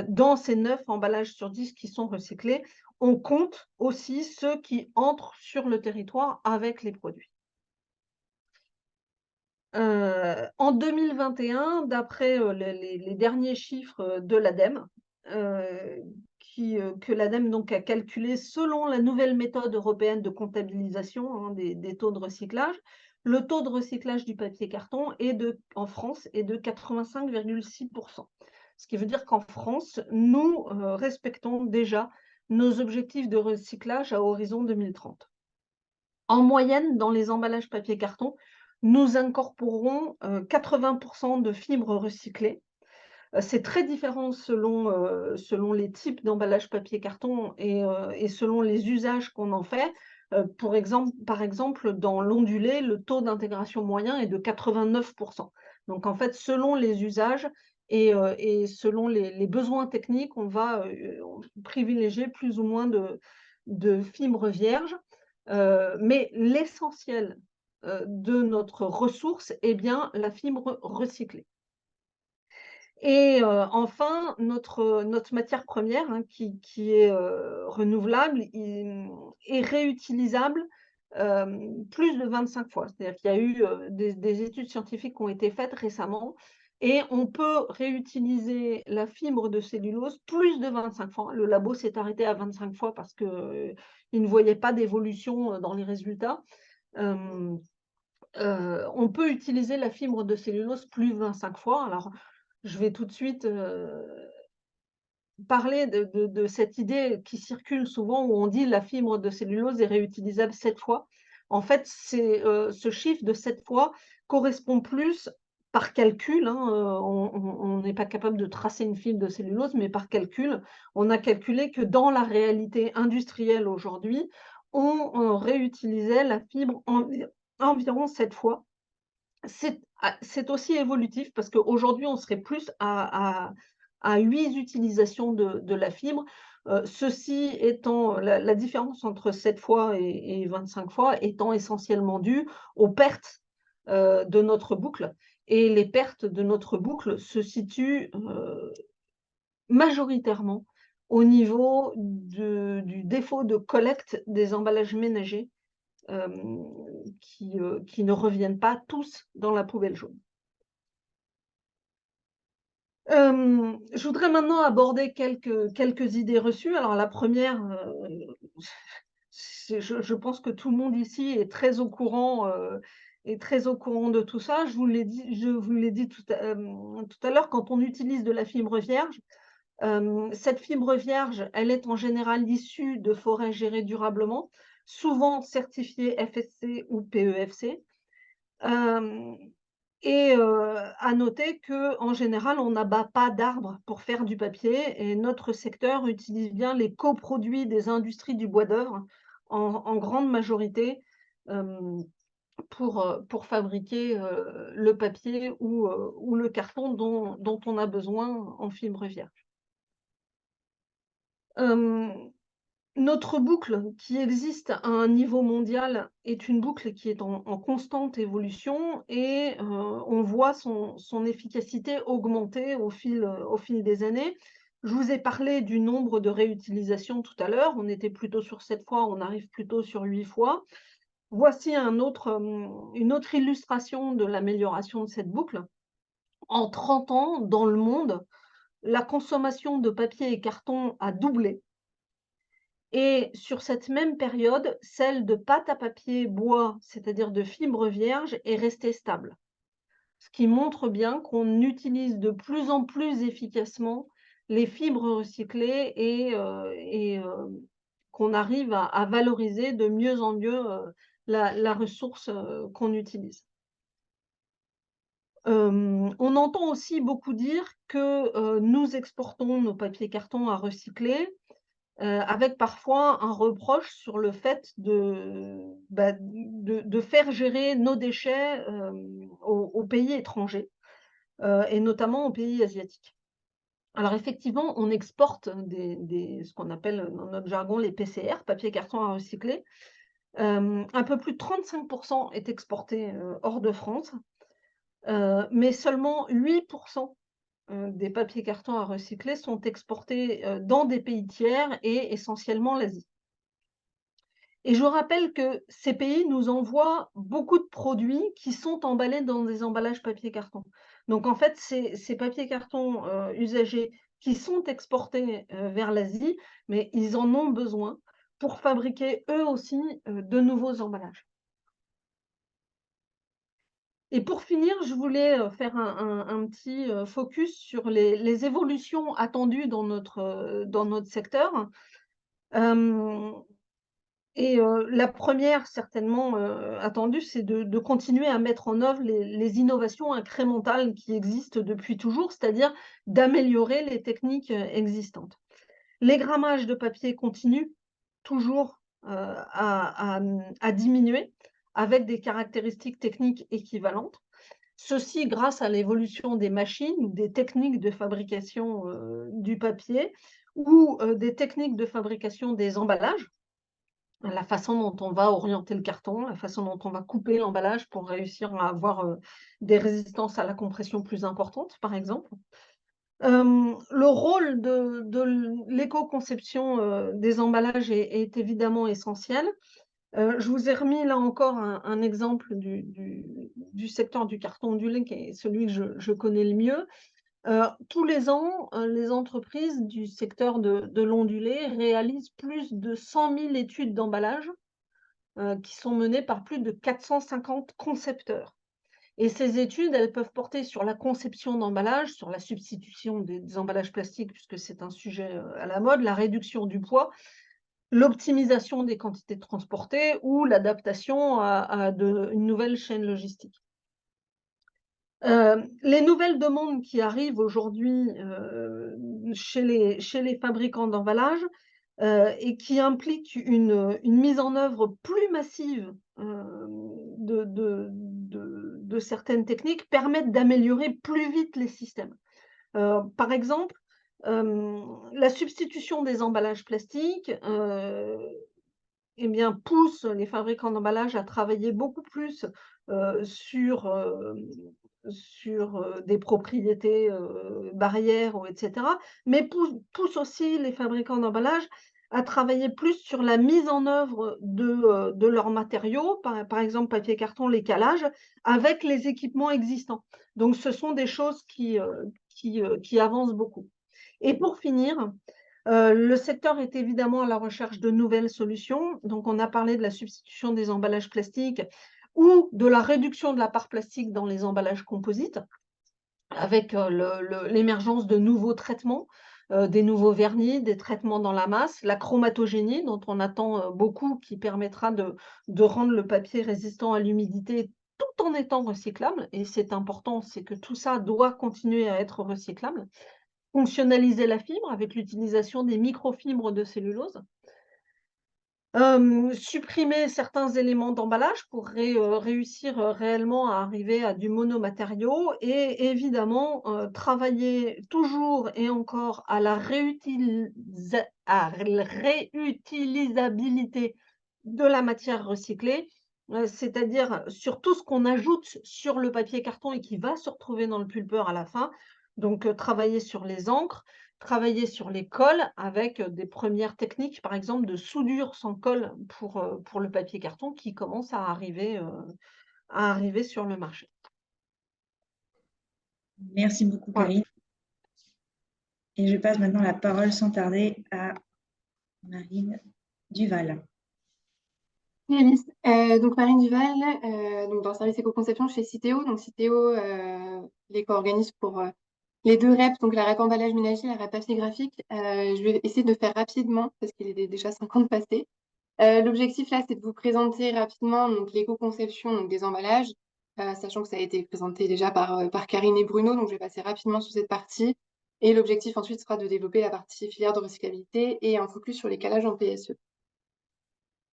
Speaker 4: dans ces 9 emballages sur 10 qui sont recyclés, on compte aussi ceux qui entrent sur le territoire avec les produits. En 2021, d'après les derniers chiffres de l'ADEME, que l'ADEME donc a calculé selon la nouvelle méthode européenne de comptabilisation des taux de recyclage, le taux de recyclage du papier carton en France est de 85,6%. Ce qui veut dire qu'en France, nous respectons déjà nos objectifs de recyclage à horizon 2030. En moyenne, dans les emballages papier carton, nous incorporons 80% de fibres recyclées. C'est très différent selon les types d'emballage papier carton et selon les usages qu'on en fait. Par exemple, dans l'ondulé, le taux d'intégration moyen est de 89%. Donc en fait, selon les usages et selon les besoins techniques, on va privilégier plus ou moins de fibres vierges. Mais l'essentiel de notre ressource, eh bien, la fibre recyclée. Et enfin, notre matière première, hein, qui est renouvelable et réutilisable plus de 25 fois. C'est-à-dire qu'il y a eu des études scientifiques qui ont été faites récemment et on peut réutiliser la fibre de cellulose plus de 25 fois. Le labo s'est arrêté à 25 fois parce qu'il ne voyait pas d'évolution dans les résultats. On peut utiliser la fibre de cellulose plus de 25 fois. Alors, je vais tout de suite parler de cette idée qui circule souvent où on dit la fibre de cellulose est réutilisable 7 fois. En fait, ce chiffre de 7 fois correspond plus par calcul, hein, on n'est pas capable de tracer une fibre de cellulose, mais par calcul, on a calculé que dans la réalité industrielle aujourd'hui, on réutilisait la fibre environ 7 fois. C'est aussi évolutif parce qu'aujourd'hui, on serait plus à 8 utilisations de la fibre. Ceci étant la différence entre 7 fois et 25 fois étant essentiellement due aux pertes de notre boucle. Et les pertes de notre boucle se situent majoritairement au niveau du défaut de collecte des emballages ménagers qui ne reviennent pas tous dans la poubelle jaune. Je voudrais maintenant aborder quelques idées reçues. Alors la première, je pense que tout le monde ici est très au courant de tout ça. Je vous l'ai dit tout à l'heure, quand on utilise de la fibre vierge, cette fibre vierge, elle est en général issue de forêts gérées durablement, souvent certifiées FSC ou PEFC. Et à noter qu'en général, on n'abat pas d'arbres pour faire du papier et notre secteur utilise bien les coproduits des industries du bois d'œuvre en grande majorité pour fabriquer le papier ou le carton dont on a besoin en fibre vierge. Notre boucle qui existe à un niveau mondial est une boucle qui est en constante évolution et on voit son efficacité augmenter au fil des années. Je vous ai parlé du nombre de réutilisations tout à l'heure. On était plutôt sur 7 fois, on arrive plutôt sur 8 fois. Voici une autre illustration de l'amélioration de cette boucle. En 30 ans, dans le monde, la consommation de papier et carton a doublé. Et sur cette même période, celle de pâte à papier bois, c'est-à-dire de fibres vierges, est restée stable. Ce qui montre bien qu'on utilise de plus en plus efficacement les fibres recyclées et qu'on arrive à valoriser de mieux en mieux la ressource qu'on utilise. On entend aussi beaucoup dire que nous exportons nos papiers cartons à recycler, avec parfois un reproche sur le fait de faire gérer nos déchets aux pays étrangers et notamment aux pays asiatiques. Alors effectivement, on exporte ce qu'on appelle dans notre jargon les PCR, papier carton à recycler. Un peu plus de 35% est exporté hors de France, mais seulement 8% des papiers cartons à recycler sont exportés dans des pays tiers et essentiellement l'Asie. Et je rappelle que ces pays nous envoient beaucoup de produits qui sont emballés dans des emballages papier carton. Donc en fait, ces papiers cartons usagés qui sont exportés vers l'Asie, mais ils en ont besoin pour fabriquer eux aussi de nouveaux emballages. Et pour finir, je voulais faire un petit focus sur les évolutions attendues dans notre secteur. La première certainement attendue, c'est de continuer à mettre en œuvre les innovations incrémentales qui existent depuis toujours, c'est-à-dire d'améliorer les techniques existantes. L'égrammage de papier continue toujours à diminuer avec des caractéristiques techniques équivalentes. Ceci grâce à l'évolution des machines ou des techniques de fabrication du papier ou des techniques de fabrication des emballages. la façon dont on va orienter le carton, la façon dont on va couper l'emballage pour réussir à avoir des résistances à la compression plus importantes, par exemple. Le rôle de l'éco-conception des emballages est évidemment essentiel. Je vous ai remis là encore un exemple du secteur du carton ondulé qui est celui que je connais le mieux. Tous les ans, les entreprises du secteur de l'ondulé réalisent plus de 100 000 études d'emballage qui sont menées par plus de 450 concepteurs. Et ces études, elles peuvent porter sur la conception d'emballage, sur la substitution des emballages plastiques, puisque c'est un sujet à la mode, la réduction du poids, l'optimisation des quantités transportées ou l'adaptation à une nouvelle chaîne logistique. Les nouvelles demandes qui arrivent aujourd'hui chez les fabricants d'emballage et qui impliquent une mise en œuvre plus massive de certaines techniques permettent d'améliorer plus vite les systèmes. Par exemple, la substitution des emballages plastiques eh bien, pousse les fabricants d'emballages à travailler beaucoup plus sur des propriétés barrières, etc. Mais pousse aussi les fabricants d'emballages à travailler plus sur la mise en œuvre de leurs matériaux, par exemple papier, carton, les calages, avec les équipements existants. Donc, ce sont des choses qui avancent beaucoup. Et pour finir, le secteur est évidemment à la recherche de nouvelles solutions. Donc, on a parlé de la substitution des emballages plastiques ou de la réduction de la part plastique dans les emballages composites, avec l'émergence de nouveaux traitements, des nouveaux vernis, des traitements dans la masse, la chromatogénie dont on attend beaucoup, qui permettra de rendre le papier résistant à l'humidité tout en étant recyclable. Et c'est important, c'est que tout ça doit continuer à être recyclable. Fonctionnaliser la fibre avec l'utilisation des microfibres de cellulose. Supprimer certains éléments d'emballage pour réussir réellement à arriver à du monomatériau et évidemment travailler toujours et encore à la réutilisabilité de la matière recyclée, c'est-à-dire sur tout ce qu'on ajoute sur le papier carton et qui va se retrouver dans le pulpeur à la fin. Donc travailler sur les encres, travailler sur les colles avec des premières techniques, par exemple de soudure sans colle pour le papier carton qui commence à arriver sur le marché.
Speaker 1: Merci beaucoup,
Speaker 4: Voilà.
Speaker 1: Karine. Et je passe maintenant la parole sans tarder à Marine Duval.
Speaker 5: Oui, Alice. Donc Marine Duval, donc dans le service éco-conception chez Citeo. Donc Citeo, l'éco-organisme pour les deux REP, donc la REP emballage ménager, la REP papier graphique. Je vais essayer de faire rapidement parce qu'il est déjà 50 passés. L'objectif là, c'est de vous présenter rapidement donc l'éco-conception donc des emballages, sachant que ça a été présenté déjà par Karine et Bruno, donc je vais passer rapidement sur cette partie. Et l'objectif ensuite sera de développer la partie filière de recyclabilité et un focus sur les calages en PSE.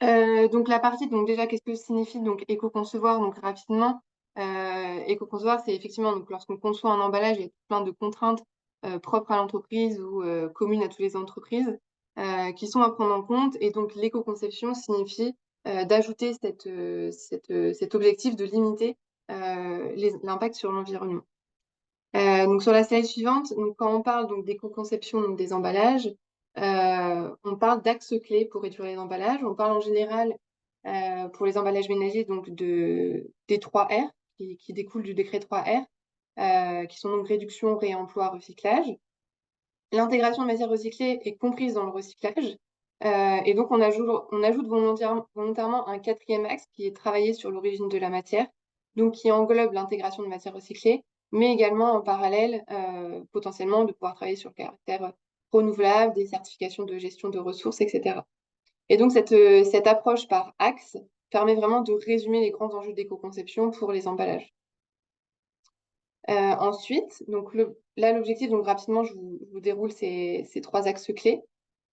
Speaker 5: Donc la partie, donc déjà, qu'est-ce que signifie donc éco-concevoir? Donc rapidement, éco-concevoir, c'est effectivement donc lorsqu'on conçoit un emballage, il y a plein de contraintes propres à l'entreprise ou communes à toutes les entreprises qui sont à prendre en compte. Et donc l'éco-conception signifie d'ajouter cet objectif de limiter l'impact sur l'environnement. Donc sur la slide suivante, donc quand on parle donc d'éco-conception donc des emballages, on parle d'axes clés pour réduire les emballages. On parle en général pour les emballages ménagers donc des 3R qui découlent du décret 3R, qui sont donc réduction, réemploi, recyclage. L'intégration de matières recyclées est comprise dans le recyclage. Et donc on ajoute volontairement un quatrième axe qui est travailler sur l'origine de la matière, donc qui englobe l'intégration de matières recyclées, mais également en parallèle, potentiellement, de pouvoir travailler sur le caractère renouvelable, des certifications de gestion de ressources, etc. Et donc, cette approche par axe permet vraiment de résumer les grands enjeux d'éco-conception pour les emballages. Ensuite, donc là, l'objectif, donc rapidement, je vous déroule ces 3 axes clés.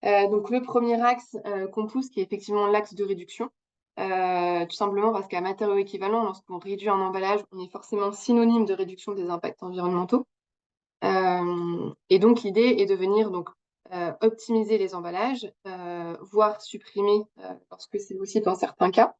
Speaker 5: Donc, le premier axe qu'on pousse, qui est effectivement l'axe de réduction, tout simplement parce qu'à matériaux équivalents, lorsqu'on réduit un emballage, on est forcément synonyme de réduction des impacts environnementaux. Et donc, l'idée est de venir donc, optimiser les emballages, voire supprimer lorsque c'est possible dans certains cas.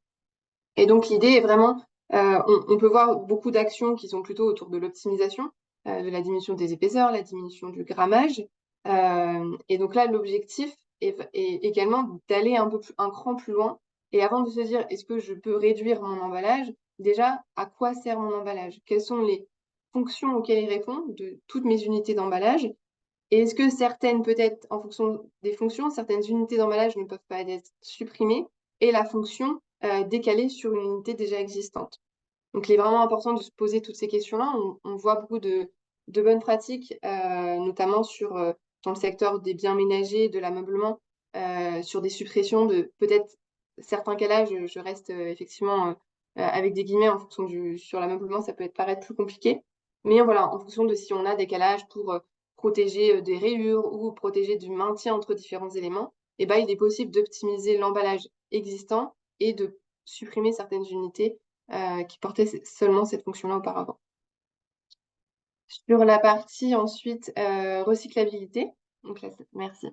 Speaker 5: Et donc l'idée est vraiment, on peut voir beaucoup d'actions qui sont plutôt autour de l'optimisation, de la diminution des épaisseurs, la diminution du grammage. Et donc là, l'objectif est également d'aller un cran plus loin. Et avant de se dire, est-ce que je peux réduire mon emballage, déjà, à quoi sert mon emballage? Quelles sont les fonctions auxquelles il répond de toutes mes unités d'emballage? Et est-ce que certaines, peut-être, en fonction des fonctions, certaines unités d'emballage ne peuvent pas être supprimées et la fonction décalée sur une unité déjà existante? Donc, il est vraiment important de se poser toutes ces questions-là. On voit beaucoup de bonnes pratiques, notamment dans le secteur des biens ménagers, de l'ameublement, sur des suppressions de peut-être certains cas là, je reste effectivement avec des guillemets en fonction sur l'ameublement, ça peut paraître plus compliqué. Mais voilà, en fonction de si on a des calages pour protéger des rayures ou protéger du maintien entre différents éléments, eh ben, il est possible d'optimiser l'emballage existant et de supprimer certaines unités qui portaient seulement cette fonction-là auparavant. Sur la partie ensuite recyclabilité, donc là, merci.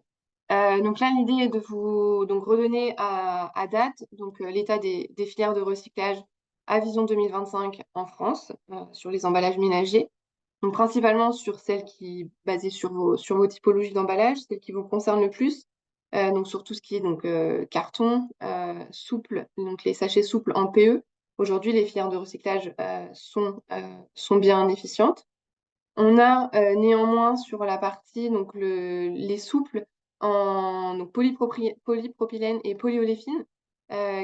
Speaker 5: Donc là, l'idée est de vous redonner à date l'état des filières de recyclage à vision 2025 en France sur les emballages ménagers. Donc principalement sur celles qui basées sur vos typologies d'emballage, celles qui vous concernent le plus. Donc sur tout ce qui est carton, souple, donc les sachets souples en PE. Aujourd'hui, les filières de recyclage sont bien efficientes. On a néanmoins sur la partie les souples en polypropylène et polyoléfine,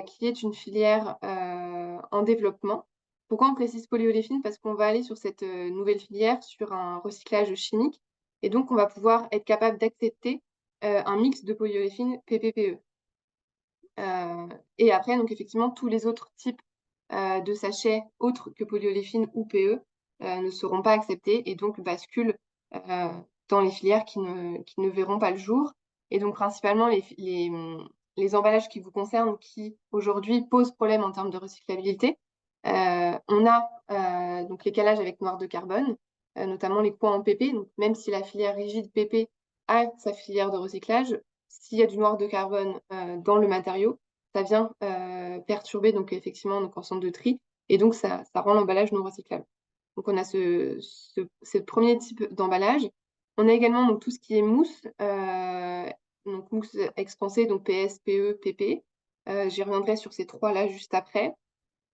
Speaker 5: qui est une filière en développement. Pourquoi on précise polyoléfine? Parce qu'on va aller sur cette nouvelle filière sur un recyclage chimique et donc on va pouvoir être capable d'accepter un mix de polyoléfine PPPE. Et après, donc effectivement, tous les autres types de sachets autres que polyoléfine ou PE ne seront pas acceptés et donc basculent dans les filières qui ne verront pas le jour. Et donc principalement les emballages qui vous concernent qui aujourd'hui posent problème en termes de recyclabilité. On a donc les calages avec noir de carbone, notamment les coins en PP. Donc même si la filière rigide PP a sa filière de recyclage, s'il y a du noir de carbone dans le matériau, ça vient perturber donc effectivement en centre de tri et donc ça rend l'emballage non recyclable. Donc on a ce premier type d'emballage. On a également donc tout ce qui est mousse, donc mousse expansée, donc PS, PE, PP. J'y reviendrai sur ces trois-là juste après.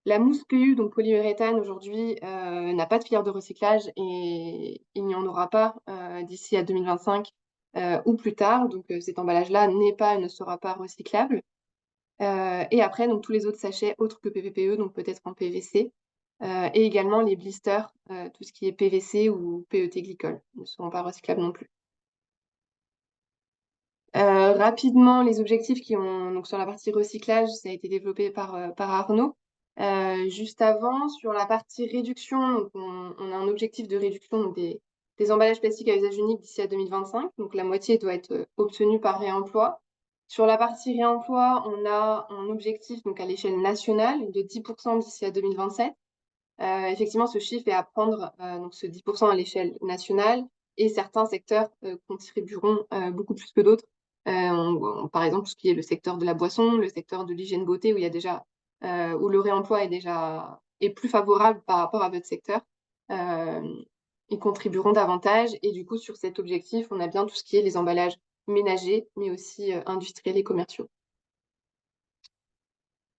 Speaker 5: La mousse PU, donc polyuréthane, aujourd'hui, n'a pas de filière de recyclage et il n'y en aura pas d'ici à 2025 ou plus tard. Donc cet emballage-là ne sera pas recyclable. Et après, donc tous les autres sachets autres que PPPE, donc peut-être en PVC, et également les blisters, tout ce qui est PVC ou PET glycol, ne seront pas recyclables non plus. Rapidement, les objectifs donc sur la partie recyclage, ça a été développé par Arnaud. Juste avant, sur la partie réduction, donc on a un objectif de réduction donc des emballages plastiques à usage unique d'ici à 2025. Donc la moitié doit être obtenue par réemploi. Sur la partie réemploi, on a un objectif donc à l'échelle nationale de 10% d'ici à 2027. Effectivement, ce chiffre est à prendre, donc ce 10% à l'échelle nationale, et certains secteurs contribueront beaucoup plus que d'autres. Par exemple, tout ce qui est le secteur de la boisson, le secteur de l'hygiène beauté, où il y a déjà où le réemploi est plus favorable par rapport à votre secteur, ils contribueront davantage. Et du coup, sur cet objectif, on a bien tout ce qui est les emballages ménagers, mais aussi industriels et commerciaux.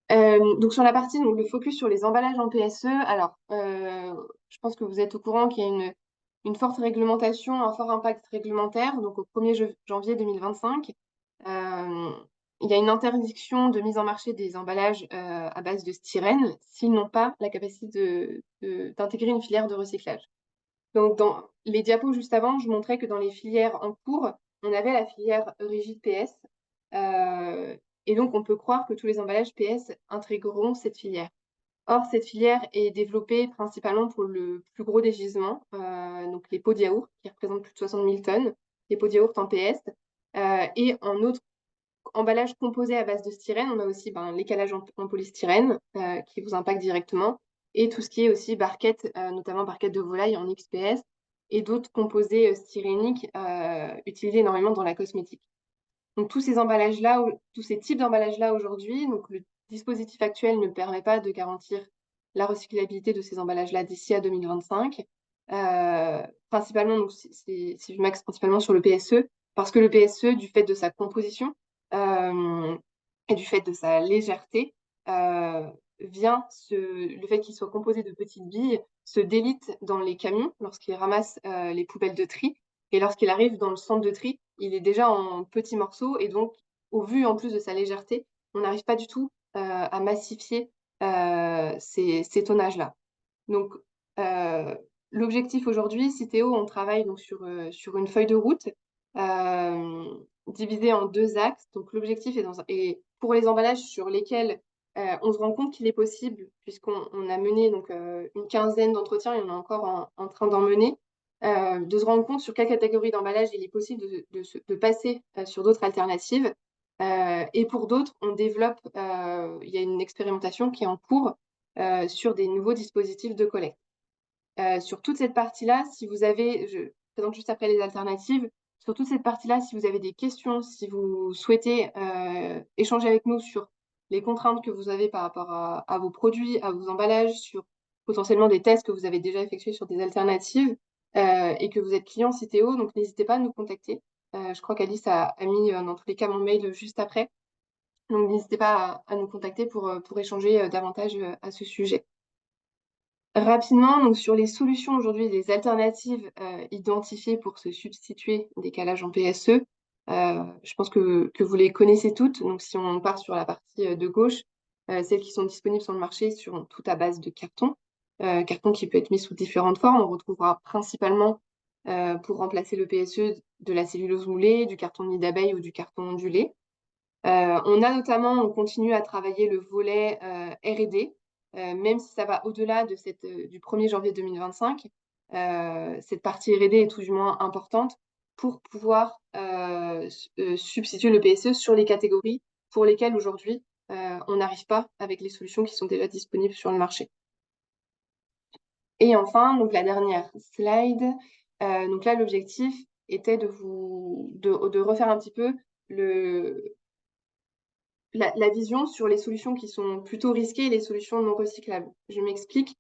Speaker 5: Donc sur la partie, donc le focus sur les emballages en PSE, alors je pense que vous êtes au courant qu'il y a une forte réglementation, un fort impact réglementaire. Donc au 1er janvier 2025, il y a une interdiction de mise en marché des emballages à base de styrène s'ils n'ont pas la capacité d'intégrer une filière de recyclage. Donc dans les diapos juste avant, je montrais que dans les filières en cours, on avait la filière rigide PS. Et donc, on peut croire que tous les emballages PS intégreront cette filière. Or, cette filière est développée principalement pour le plus gros des gisements, donc les pots de yaourt, qui représentent plus de 60 000 tonnes, les pots de yaourt en PS. Et en autre emballage composé à base de styrène, on a aussi les calages en polystyrène qui vous impactent directement, et tout ce qui est aussi barquettes, notamment barquettes de volaille en XPS, et d'autres composés styréniques utilisés énormément dans la cosmétique. Donc tous ces emballages-là, tous ces types d'emballages-là aujourd'hui, donc le dispositif actuel ne permet pas de garantir la recyclabilité de ces emballages-là d'ici à 2025. Principalement, donc si je m'axe principalement sur le PSE, parce que le PSE, du fait de sa composition et du fait de sa légèreté, le fait qu'il soit composé de petites billes se délite dans les camions lorsqu'ils ramassent les poubelles de tri. Et lorsqu'il arrive dans le centre de tri, il est déjà en petits morceaux. Et donc, au vu en plus de sa légèreté, on n'arrive pas du tout à massifier ces tonnages-là. Donc, l'objectif aujourd'hui, Citeo, on travaille donc sur une feuille de route divisée en 2 axes. Donc, l'objectif est pour les emballages sur lesquels on se rend compte qu'il est possible, puisqu'on a mené donc, une quinzaine d'entretiens et on est encore en train d'en mener, de se rendre compte sur quelle catégorie d'emballage il est possible de passer sur d'autres alternatives. Et pour d'autres, on développe, il y a une expérimentation qui est en cours sur des nouveaux dispositifs de collecte. Sur toute cette partie-là, si vous avez, je présente juste après les alternatives, sur toute cette partie-là, si vous avez des questions, si vous souhaitez échanger avec nous sur les contraintes que vous avez par rapport à vos produits, à vos emballages, sur potentiellement des tests que vous avez déjà effectués sur des alternatives et que vous êtes client Citeo, donc n'hésitez pas à nous contacter. Je crois qu'Alice a mis dans tous les cas mon mail juste après. Donc n'hésitez pas à nous contacter pour échanger davantage à ce sujet. Rapidement, donc sur les solutions aujourd'hui, les alternatives identifiées pour se substituer des calages en PSE, je pense que vous les connaissez toutes. Donc si on part sur la partie de gauche, celles qui sont disponibles sur le marché sont toutes à base de carton. Carton qui peut être mis sous différentes formes. On retrouvera principalement pour remplacer le PSE de la cellulose moulée, du carton de nid d'abeille ou du carton ondulé. On continue à travailler le volet R&D, même si ça va au-delà du 1er janvier 2025. Cette partie R&D est tout du moins importante pour pouvoir substituer le PSE sur les catégories pour lesquelles aujourd'hui on n'arrive pas avec les solutions qui sont déjà disponibles sur le marché. Et enfin, donc la dernière slide. Donc là, l'objectif était de refaire un petit peu la vision sur les solutions qui sont plutôt risquées et les solutions non recyclables. Je m'explique.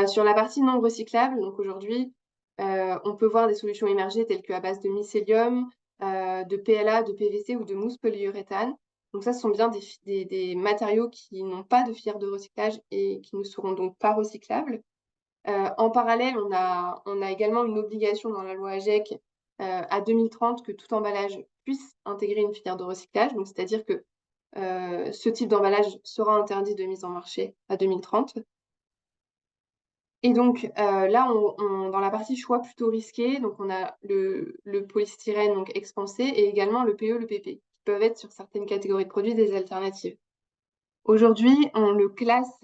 Speaker 5: Sur la partie non recyclable, donc aujourd'hui, on peut voir des solutions émerger telles qu'à base de mycélium, de PLA, de PVC ou de mousse polyuréthane. Donc ça, ce sont bien des matériaux qui n'ont pas de filière de recyclage et qui ne seront donc pas recyclables. En parallèle, on a également une obligation dans la loi AGEC à 2030 que tout emballage puisse intégrer une filière de recyclage. Donc, c'est-à-dire que ce type d'emballage sera interdit de mise en marché à 2030. Et donc là, dans la partie choix plutôt risqué, donc on a le polystyrène donc expansé et également le PE, le PP, qui peuvent être sur certaines catégories de produits des alternatives. Aujourd'hui, on le classe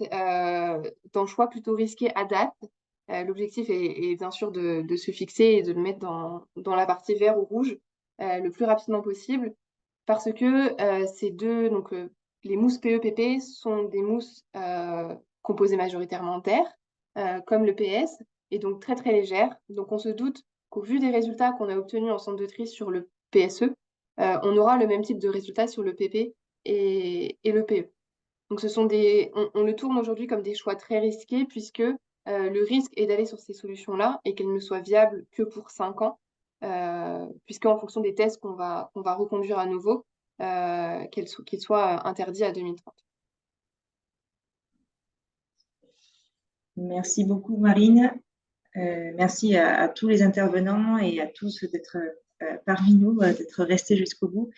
Speaker 5: dans choix plutôt risqué à date. L'objectif est bien sûr de se fixer et de le mettre dans la partie vert ou rouge le plus rapidement possible, parce que ces deux, donc les mousses PE-PP sont des mousses composées majoritairement d'air, comme le PS, et donc très très légères. Donc on se doute qu'au vu des résultats qu'on a obtenus en centre de tri sur le PSE, on aura le même type de résultats sur le PP et le PE. Donc on le tourne aujourd'hui comme des choix très risqués puisque le risque est d'aller sur ces solutions-là et qu'elles ne soient viables que pour 5 ans, puisqu'en fonction des tests qu'on va reconduire à nouveau, qu'ils soient interdits à 2030.
Speaker 1: Merci beaucoup, Marine. Merci à tous les intervenants et à tous d'être parmi nous, d'être restés jusqu'au bout.